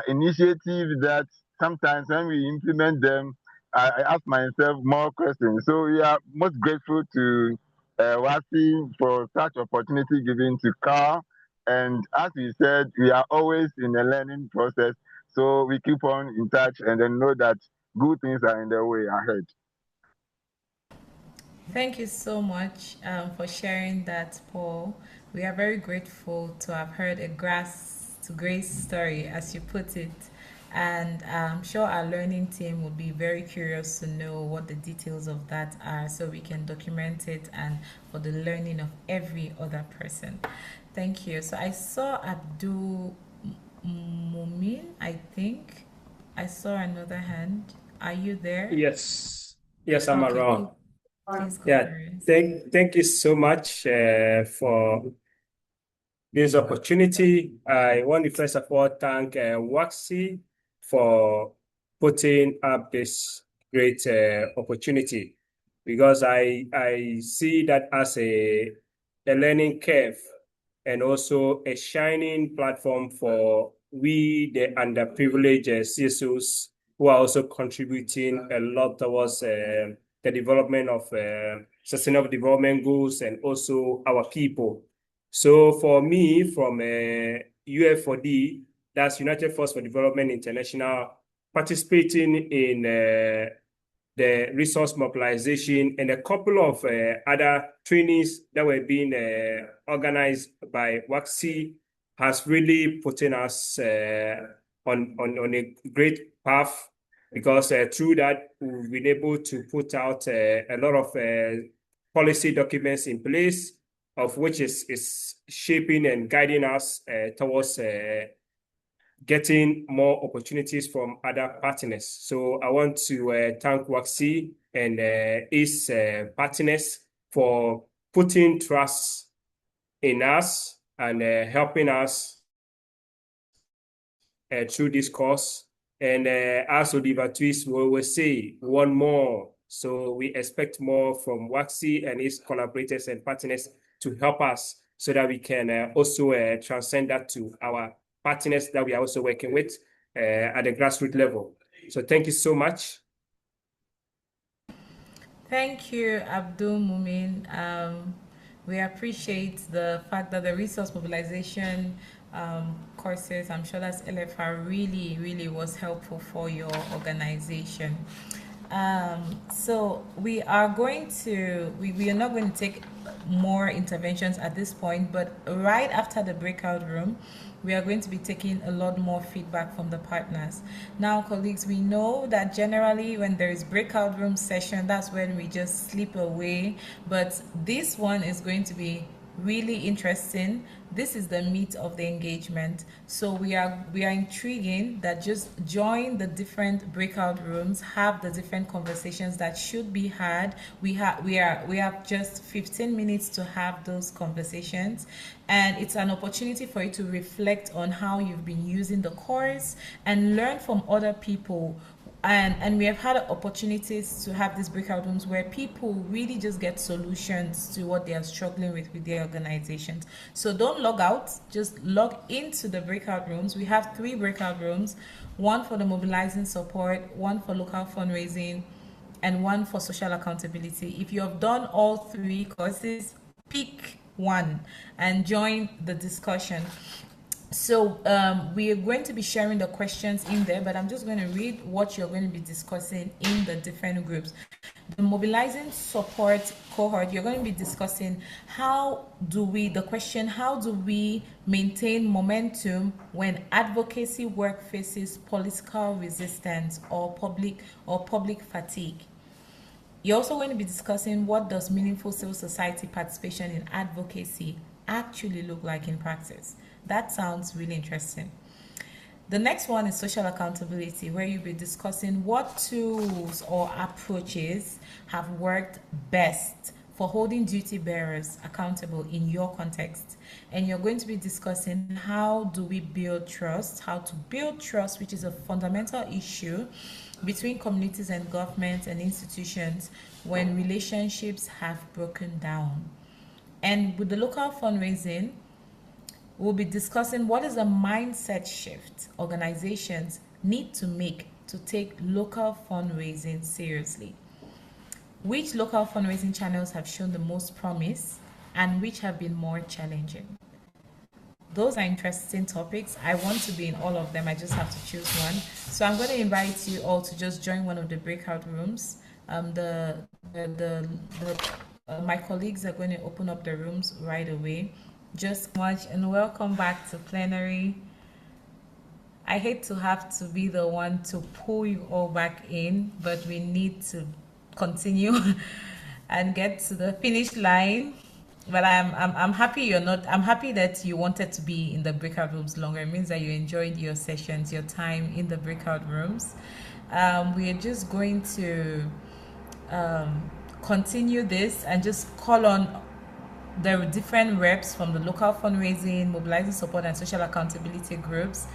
initiatives that sometimes when we implement them, I ask myself more questions. So we are most grateful to Wasi for such opportunity given to Carl. And as we said, we are always in a learning process. So we keep on in touch and then know that good things are in the way ahead. Thank you so much for sharing that, Paul. We are very grateful to have heard a grass to grace story, as you put it. And I'm sure our learning team will be very curious to know what the details of that are so we can document it and for the learning of every other person. Thank you. So I saw Abdul Mumin, I think. I saw another hand. Are you there? Yes, yes, I'm Okay, around. please go Yeah, for it. thank you so much for this opportunity. I want to first of all thank Waxy for putting up this great opportunity, because I see that as a learning curve and also a shining platform for we, the underprivileged CSOs, who are also contributing a lot towards the development of sustainable development goals and also our people. So for me, from UF4D, that's United Force for Development International, participating in the resource mobilization and a couple of other trainings that were being organized by WAXI has really put us on a great path, because through that we've been able to put out a lot of policy documents in place, of which is shaping and guiding us towards getting more opportunities from other partners. So I want to thank WAXI and its partners for putting trust in us and helping us through this course. And as Oliver Twist will always say, we want more. So we expect more from WAXI and its collaborators and partners to help us so that we can also transcend that to our partners that we are also working with at the grassroots level. So thank you so much. Thank you, Abdul Mumin. We appreciate the fact that the resource mobilization courses, I'm sure that's LFR, really was helpful for your organization. So we are not going to take more interventions at this point, but right after the breakout room, we are going to be taking a lot more feedback from the partners. Now, colleagues, we know that generally when there is breakout room session, that's when we just slip away, but this one is going to be really interesting. This is the meat of the engagement. So we are intriguing that just join the different breakout rooms, have the different conversations that should be had. We have just 15 minutes to have those conversations, and it's an opportunity for you to reflect on how you've been using the course and learn from other people. And we have had opportunities to have these breakout rooms where people really just get solutions to what they are struggling with their organizations. So don't log out, just log into the breakout rooms. We have 3 breakout rooms, one for the mobilizing support, one for local fundraising, and one for social accountability. If you have done all 3 courses, pick one and join the discussion. So we are going to be sharing the questions in there, but I'm just going to read what you're going to be discussing in the different groups. The mobilizing support cohort, you're going to be discussing how do we maintain momentum when advocacy work faces political resistance or public fatigue. You're also going to be discussing what does meaningful civil society participation in advocacy actually look like in practice. That sounds really interesting. The next one is social accountability, where you'll be discussing what tools or approaches have worked best for holding duty bearers accountable in your context. And you're going to be discussing how do we build trust, how to build trust, which is a fundamental issue between communities and governments and institutions when relationships have broken down. And with the local fundraising, we'll be discussing what is a mindset shift organizations need to make to take local fundraising seriously. Which local fundraising channels have shown the most promise and which have been more challenging? Those are interesting topics. I want to be in all of them. I just have to choose one. So I'm going to invite you all to just join one of the breakout rooms. My colleagues are going to open up the rooms right away. Just much and welcome back to plenary. I hate to have to be the one to pull you all back in, but we need to continue and get to the finish line. But I'm happy you're not. I'm happy that you wanted to be in the breakout rooms longer. It means that you enjoyed your sessions, your time in the breakout rooms. We are just going to continue this and just call on the different reps from the local fundraising, mobilizing support, and social accountability groups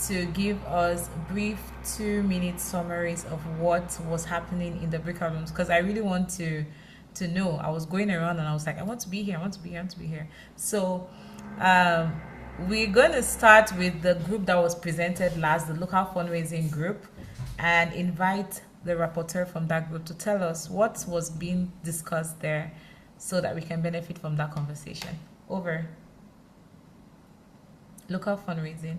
to give us brief 2-minute summaries of what was happening in the breakout rooms, because I really want to know. I was going around and I was like, I want to be here, I want to be here, I want to be here. So we're going to start with the group that was presented last, the local fundraising group, and invite the rapporteur from that group to tell us what was being discussed there so that we can benefit from that conversation. Over. Local fundraising.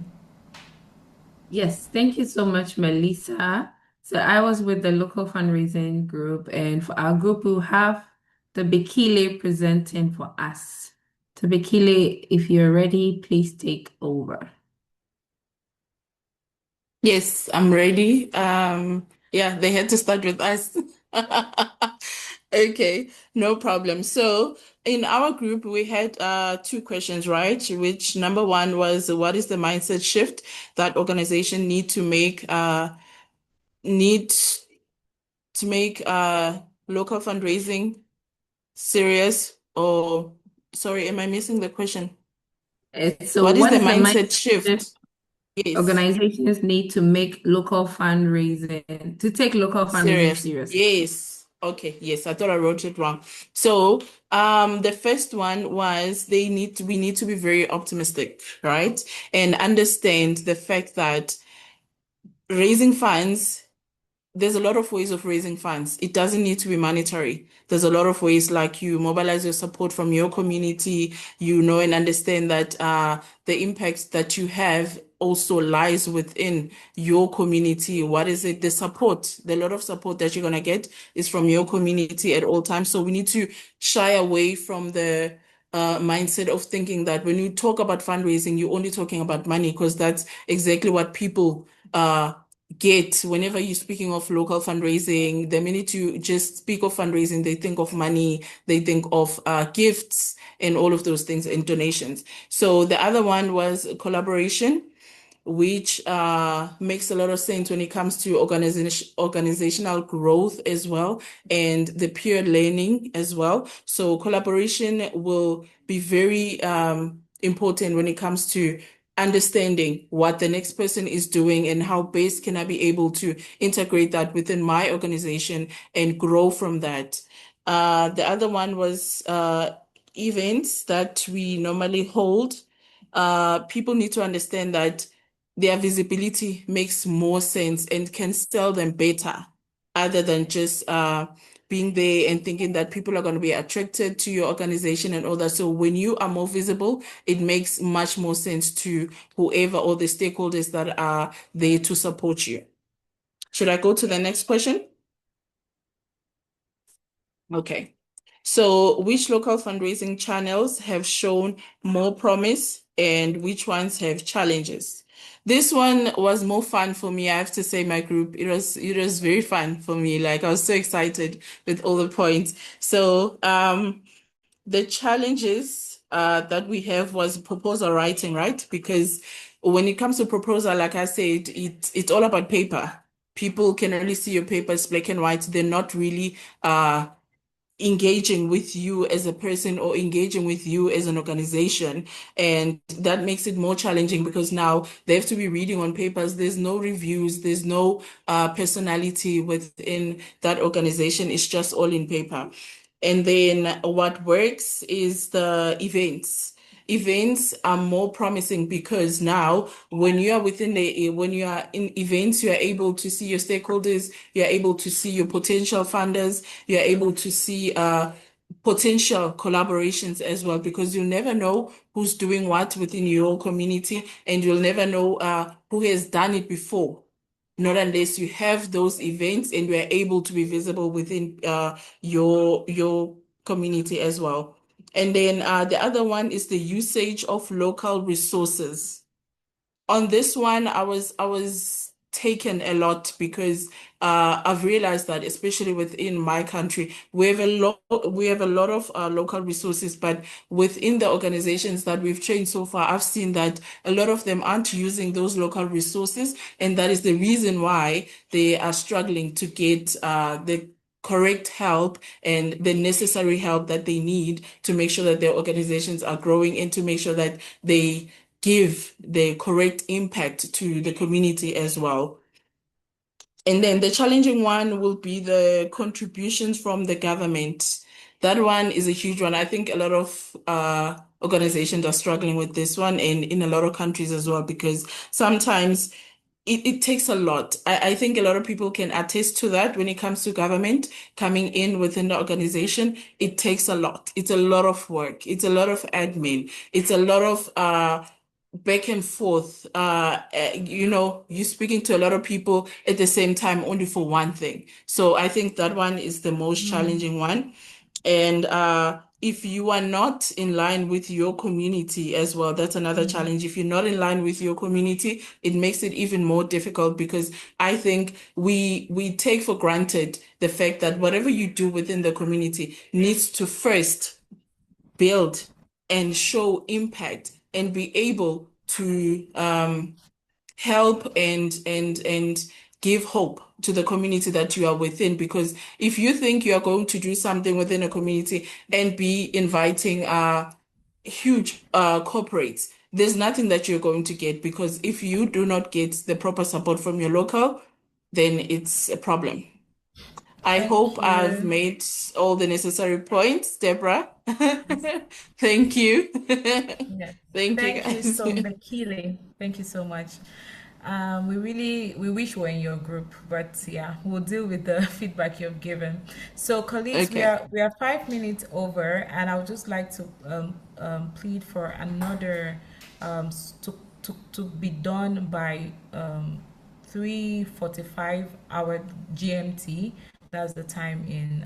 Yes, thank you so much, Melissa. So I was with the local fundraising group, and for our group, we'll have the Bekile presenting for us. So Bekile, if you're ready, please take over. Yes, I'm ready. Yeah, they had to start with us. Okay, no problem. So in our group, we had 2 questions, right? Which number 1 was, what is the mindset shift that organization need to make local fundraising serious? Or sorry, am I missing the question? So What is what the is the mindset shift shift? Yes. organizations need to make local fundraising, to take local fundraising Serious. seriously? Yes. Okay. Yes. I thought I wrote it wrong. So, the first one was we need to be very optimistic, right? And understand the fact that raising funds, there's a lot of ways of raising funds. It doesn't need to be monetary. There's a lot of ways, like you mobilize your support from your community, and understand that the impact that you have also lies within your community. What is it? The lot of support that you're going to get is from your community at all times. So we need to shy away from the mindset of thinking that when you talk about fundraising, you're only talking about money, because that's exactly what people get whenever you're speaking of local fundraising. The minute you just speak of fundraising, they think of money, they think of gifts and all of those things and donations. So the other one was collaboration, which makes a lot of sense when it comes to organizational growth as well, and the peer learning as well. So collaboration will be very important when it comes to understanding what the next person is doing and how best can I be able to integrate that within my organization and grow from that. The other one was events that we normally hold. People need to understand that their visibility makes more sense and can sell them better, other than just being there and thinking that people are going to be attracted to your organization and all that. So when you are more visible, it makes much more sense to whoever or the stakeholders that are there to support you. Should I go to the next question? Okay. So which local fundraising channels have shown more promise and which ones have challenges? This one was more fun for me. I have to say, my group, it was very fun for me. Like, I was so excited with all the points. So the challenges that we have was proposal writing, right? Because when it comes to proposal, like I said, it's all about paper. People can only see your papers black and white. They're not really engaging with you as a person or engaging with you as an organization. And that makes it more challenging because now they have to be reading on papers. There's no reviews, there's no personality within that organization. It's just all in paper. And then what works is the events. Events are more promising because now when you are when you are in events, you are able to see your stakeholders, you are able to see your potential funders, you are able to see potential collaborations as well, because you'll never know who's doing what within your community, and you'll never know who has done it before. Not unless you have those events and you are able to be visible within your community as well. And then the other one is the usage of local resources. On this one, I was taken a lot because I've realized that especially within my country, we have a lot of local resources, but within the organizations that we've trained so far, I've seen that a lot of them aren't using those local resources, and that is the reason why they are struggling to get the correct help and the necessary help that they need to make sure that their organizations are growing and to make sure that they give the correct impact to the community as well. And then the challenging one will be the contributions from the government. That one is a huge one. I think a lot of organizations are struggling with this one, and in a lot of countries as well, because sometimes it takes a lot. I think a lot of people can attest to that when it comes to government coming in within the organization. It takes a lot. It's a lot of work. It's a lot of admin. It's a lot of back and forth. You're speaking to a lot of people at the same time only for one thing. So I think that one is the most challenging one. And if you are not in line with your community as well, that's another challenge. If you're not in line with your community, it makes it even more difficult, because I think we take for granted the fact that whatever you do within the community needs to first build and show impact and be able to help and give hope to the community that you are within. Because if you think you are going to do something within a community and be inviting huge corporates, there's nothing that you're going to get, because if you do not get the proper support from your local, then it's a problem. I Thank hope I've you. made all the necessary points, Deborah. Thank you. Yes. Thank you, Thank you guys. so much, Keely. Thank you so much. We wish we were in your group, but yeah, we'll deal with the feedback you've given. So, colleagues, Okay. we are 5 minutes over, and I would just like to plead for another to be done by 3:45 hour GMT. That's the time in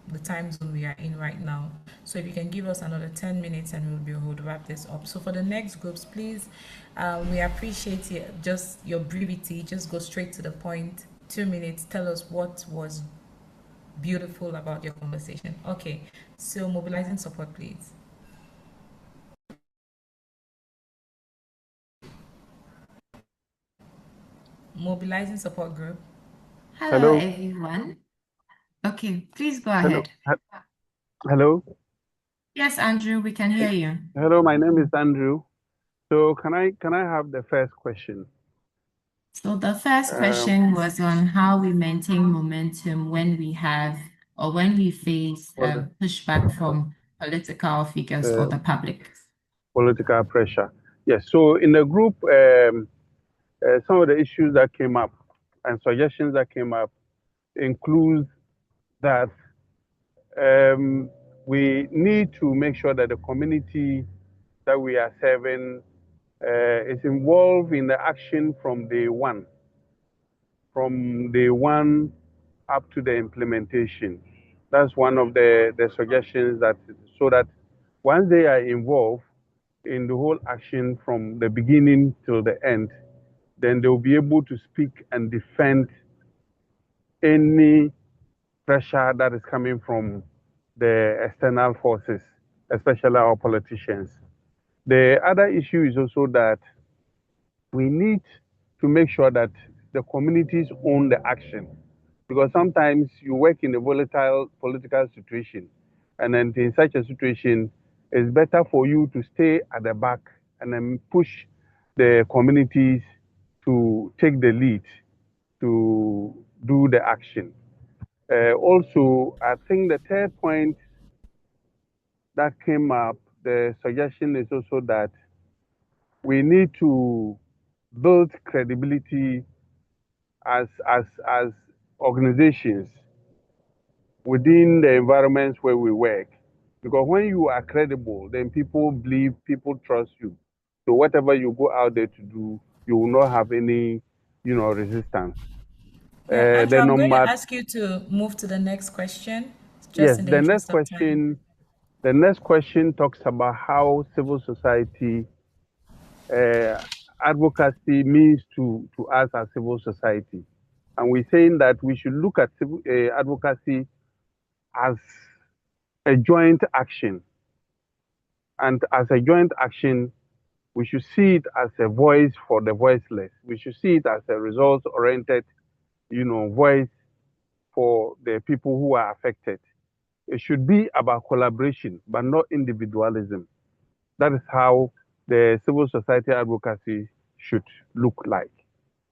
the time zone we are in right now. So if you can give us another 10 minutes, and we'll be able to wrap this up. So for the next groups, please, we appreciate just your brevity. Just go straight to the point. 2 minutes. Tell us what was beautiful about your conversation. Okay. So mobilizing support, please. Mobilizing support group. Hello, Hello, everyone. Okay, please go hello, ahead. hello, Yes, Andrew, we can hear you. hello. My name is Andrew. So can I have the first question? So the first Um, question was on how we maintain momentum when we have or when we face poli- pushback from political figures or uh, the public. political pressure. Yes. So in the group, some of the issues that came up and suggestions that came up includes that we need to make sure that the community that we are serving is involved in the action from day one up to the implementation. That's one of the suggestions, that so that once they are involved in the whole action from the beginning till the end, then they'll be able to speak and defend any pressure that is coming from the external forces, especially our politicians. The other issue is also that we need to make sure that the communities own the action. Because sometimes you work in a volatile political situation, and then in such a situation, it's better for you to stay at the back and then push the communities to take the lead to do the action. Also, I think the third point that came up, the suggestion is also that we need to build credibility as organizations within the environments where we work. Because when you are credible, then people believe, people trust you. So whatever you go out there to do, you will not have any, resistance. Yeah, Andrew, The I'm going to number, ask you to move to the next question, just yes, in the interest of time. the next question talks about how civil society uh, advocacy means to us as civil society. And we're saying that we should look at civil, advocacy as a joint action. And as a joint action, we should see it as a voice for the voiceless. We should see it as a results-oriented, voice for the people who are affected. It should be about collaboration, but not individualism. That is how the civil society advocacy should look like.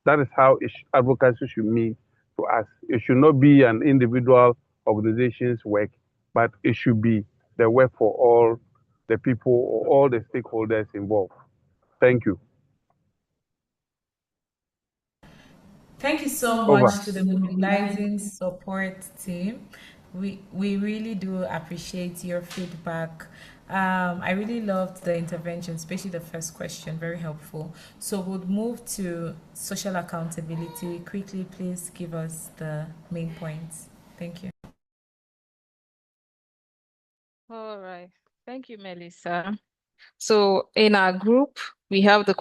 That is how advocacy should mean to us. It should not be an individual organization's work, but it should be the work for all the people or all the stakeholders involved. Thank you. Thank you so Over. much to the mobilizing support team. We really do appreciate your feedback. I really loved the intervention, especially the first question, very helpful. So we'll move to social accountability. Quickly, please give us the main points. Thank you. All right. Thank you, Melissa. So in our group, we have the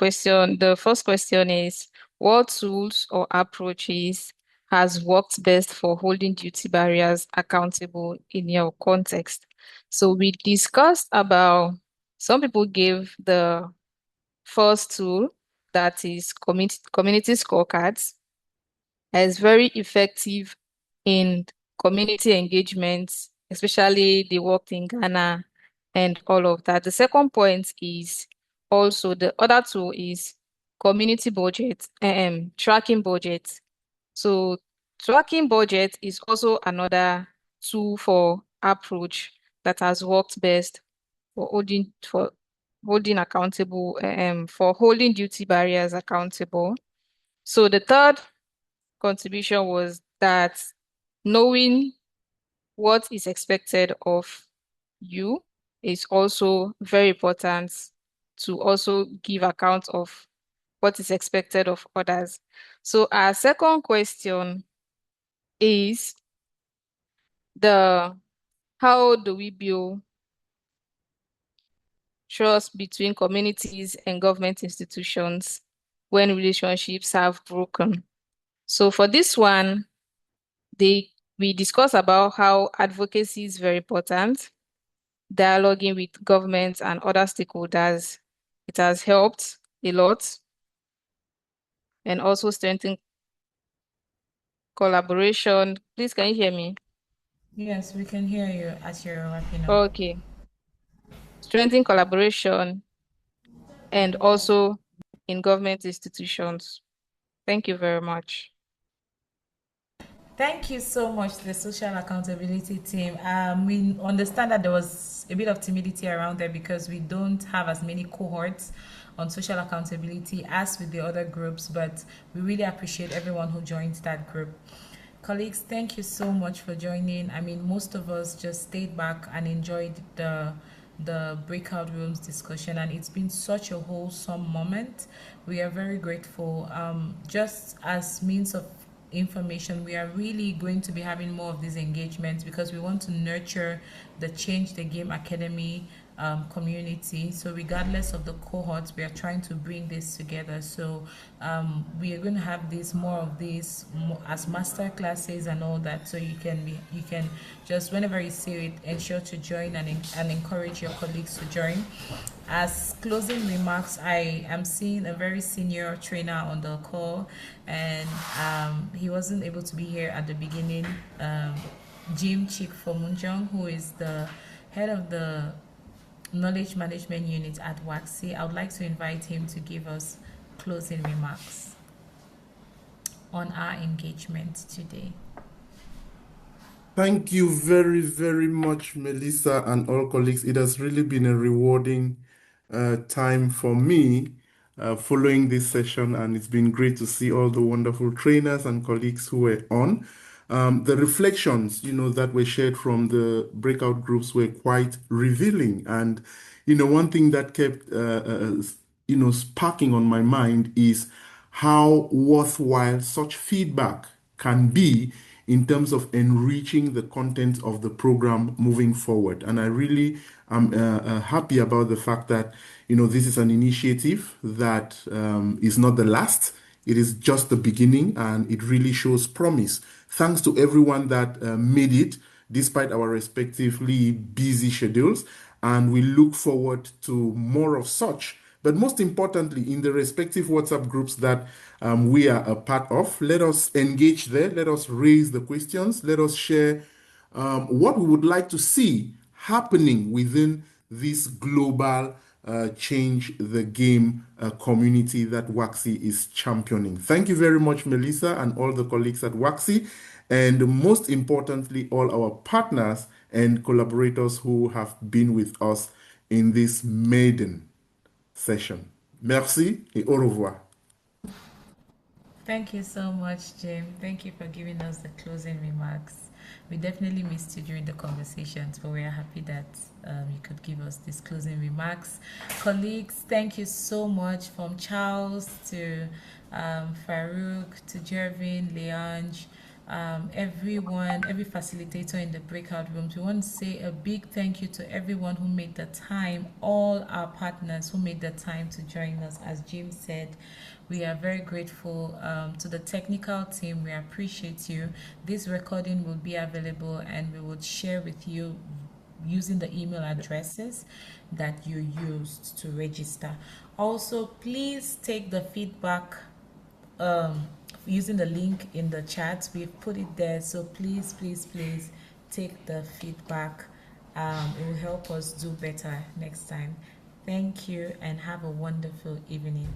first question is, what tools or approaches has worked best for holding duty barriers accountable in your context? So we discussed about, some people gave the first tool, that is community scorecards, is very effective in community engagement, especially the work in Ghana and all of that. The second point is also, the other tool is community budget, tracking budget. So tracking budget is also another tool for approach that has worked best for holding accountable, for holding duty barriers accountable. So the third contribution was that knowing what is expected of you is also very important, to also give account of what is expected of others. So our second question is how do we build trust between communities and government institutions when relationships have broken? So for this one, we discuss about how advocacy is very important, dialoguing with governments and other stakeholders. It has helped a lot, and also strengthen collaboration. Please, can you hear me? Yes, we can hear you as you're wrapping up. Okay. Strengthen collaboration and also in government institutions. Thank you very much. Thank you so much to the social accountability team. We understand that there was a bit of timidity around there because we don't have as many cohorts on social accountability as with the other groups, but we really appreciate everyone who joined that group. Colleagues, thank you so much for joining. I mean, most of us just stayed back and enjoyed the breakout rooms discussion, and it's been such a wholesome moment. We are very grateful. Just as means of information, we are really going to be having more of these engagements because we want to nurture the Change the Game Academy community. So regardless of the cohorts, we are trying to bring this together. So we are going to have more of these as master classes and all that. So you can just, whenever you see it, ensure to join and encourage your colleagues to join. As closing remarks, I am seeing a very senior trainer on the call, and he wasn't able to be here at the beginning. Jim Chik Fomunjong, who is the head of the knowledge management unit at WAXI. I would like to invite him to give us closing remarks on our engagement today. Thank you very, very much, Melissa and all colleagues. It has really been a rewarding time for me following this session, and it's been great to see all the wonderful trainers and colleagues who were on. The reflections, that were shared from the breakout groups were quite revealing. And, one thing that kept, sparking on my mind is how worthwhile such feedback can be in terms of enriching the content of the program moving forward. And I really am happy about the fact that, this is an initiative that is not the last. It is just the beginning, and it really shows promise. Thanks to everyone that made it, despite our respectively busy schedules. And we look forward to more of such. But most importantly, in the respective WhatsApp groups that we are a part of, let us engage there. Let us raise the questions. Let us share what we would like to see happening within this global change the game community that WAXI is championing. Thank you very much, Melissa, and all the colleagues at WAXI, and most importantly, all our partners and collaborators who have been with us in this maiden session. Merci et au revoir. Thank you so much, Jim. Thank you for giving us the closing remarks. We definitely missed you during the conversations, but we are happy that you could give us these closing remarks. Colleagues, thank you so much, from Charles to Farouk to Jervin, Leange, everyone, every facilitator in the breakout rooms. We want to say a big thank you to everyone who made the time, all our partners who made the time to join us. As Jim said, we are very grateful to the technical team. We appreciate you. This recording will be available, and we will share with you using the email addresses that you used to register. Also, please take the feedback using the link in the chat. We've put it there, so please take the feedback. It will help us do better next time. Thank you, and have a wonderful evening.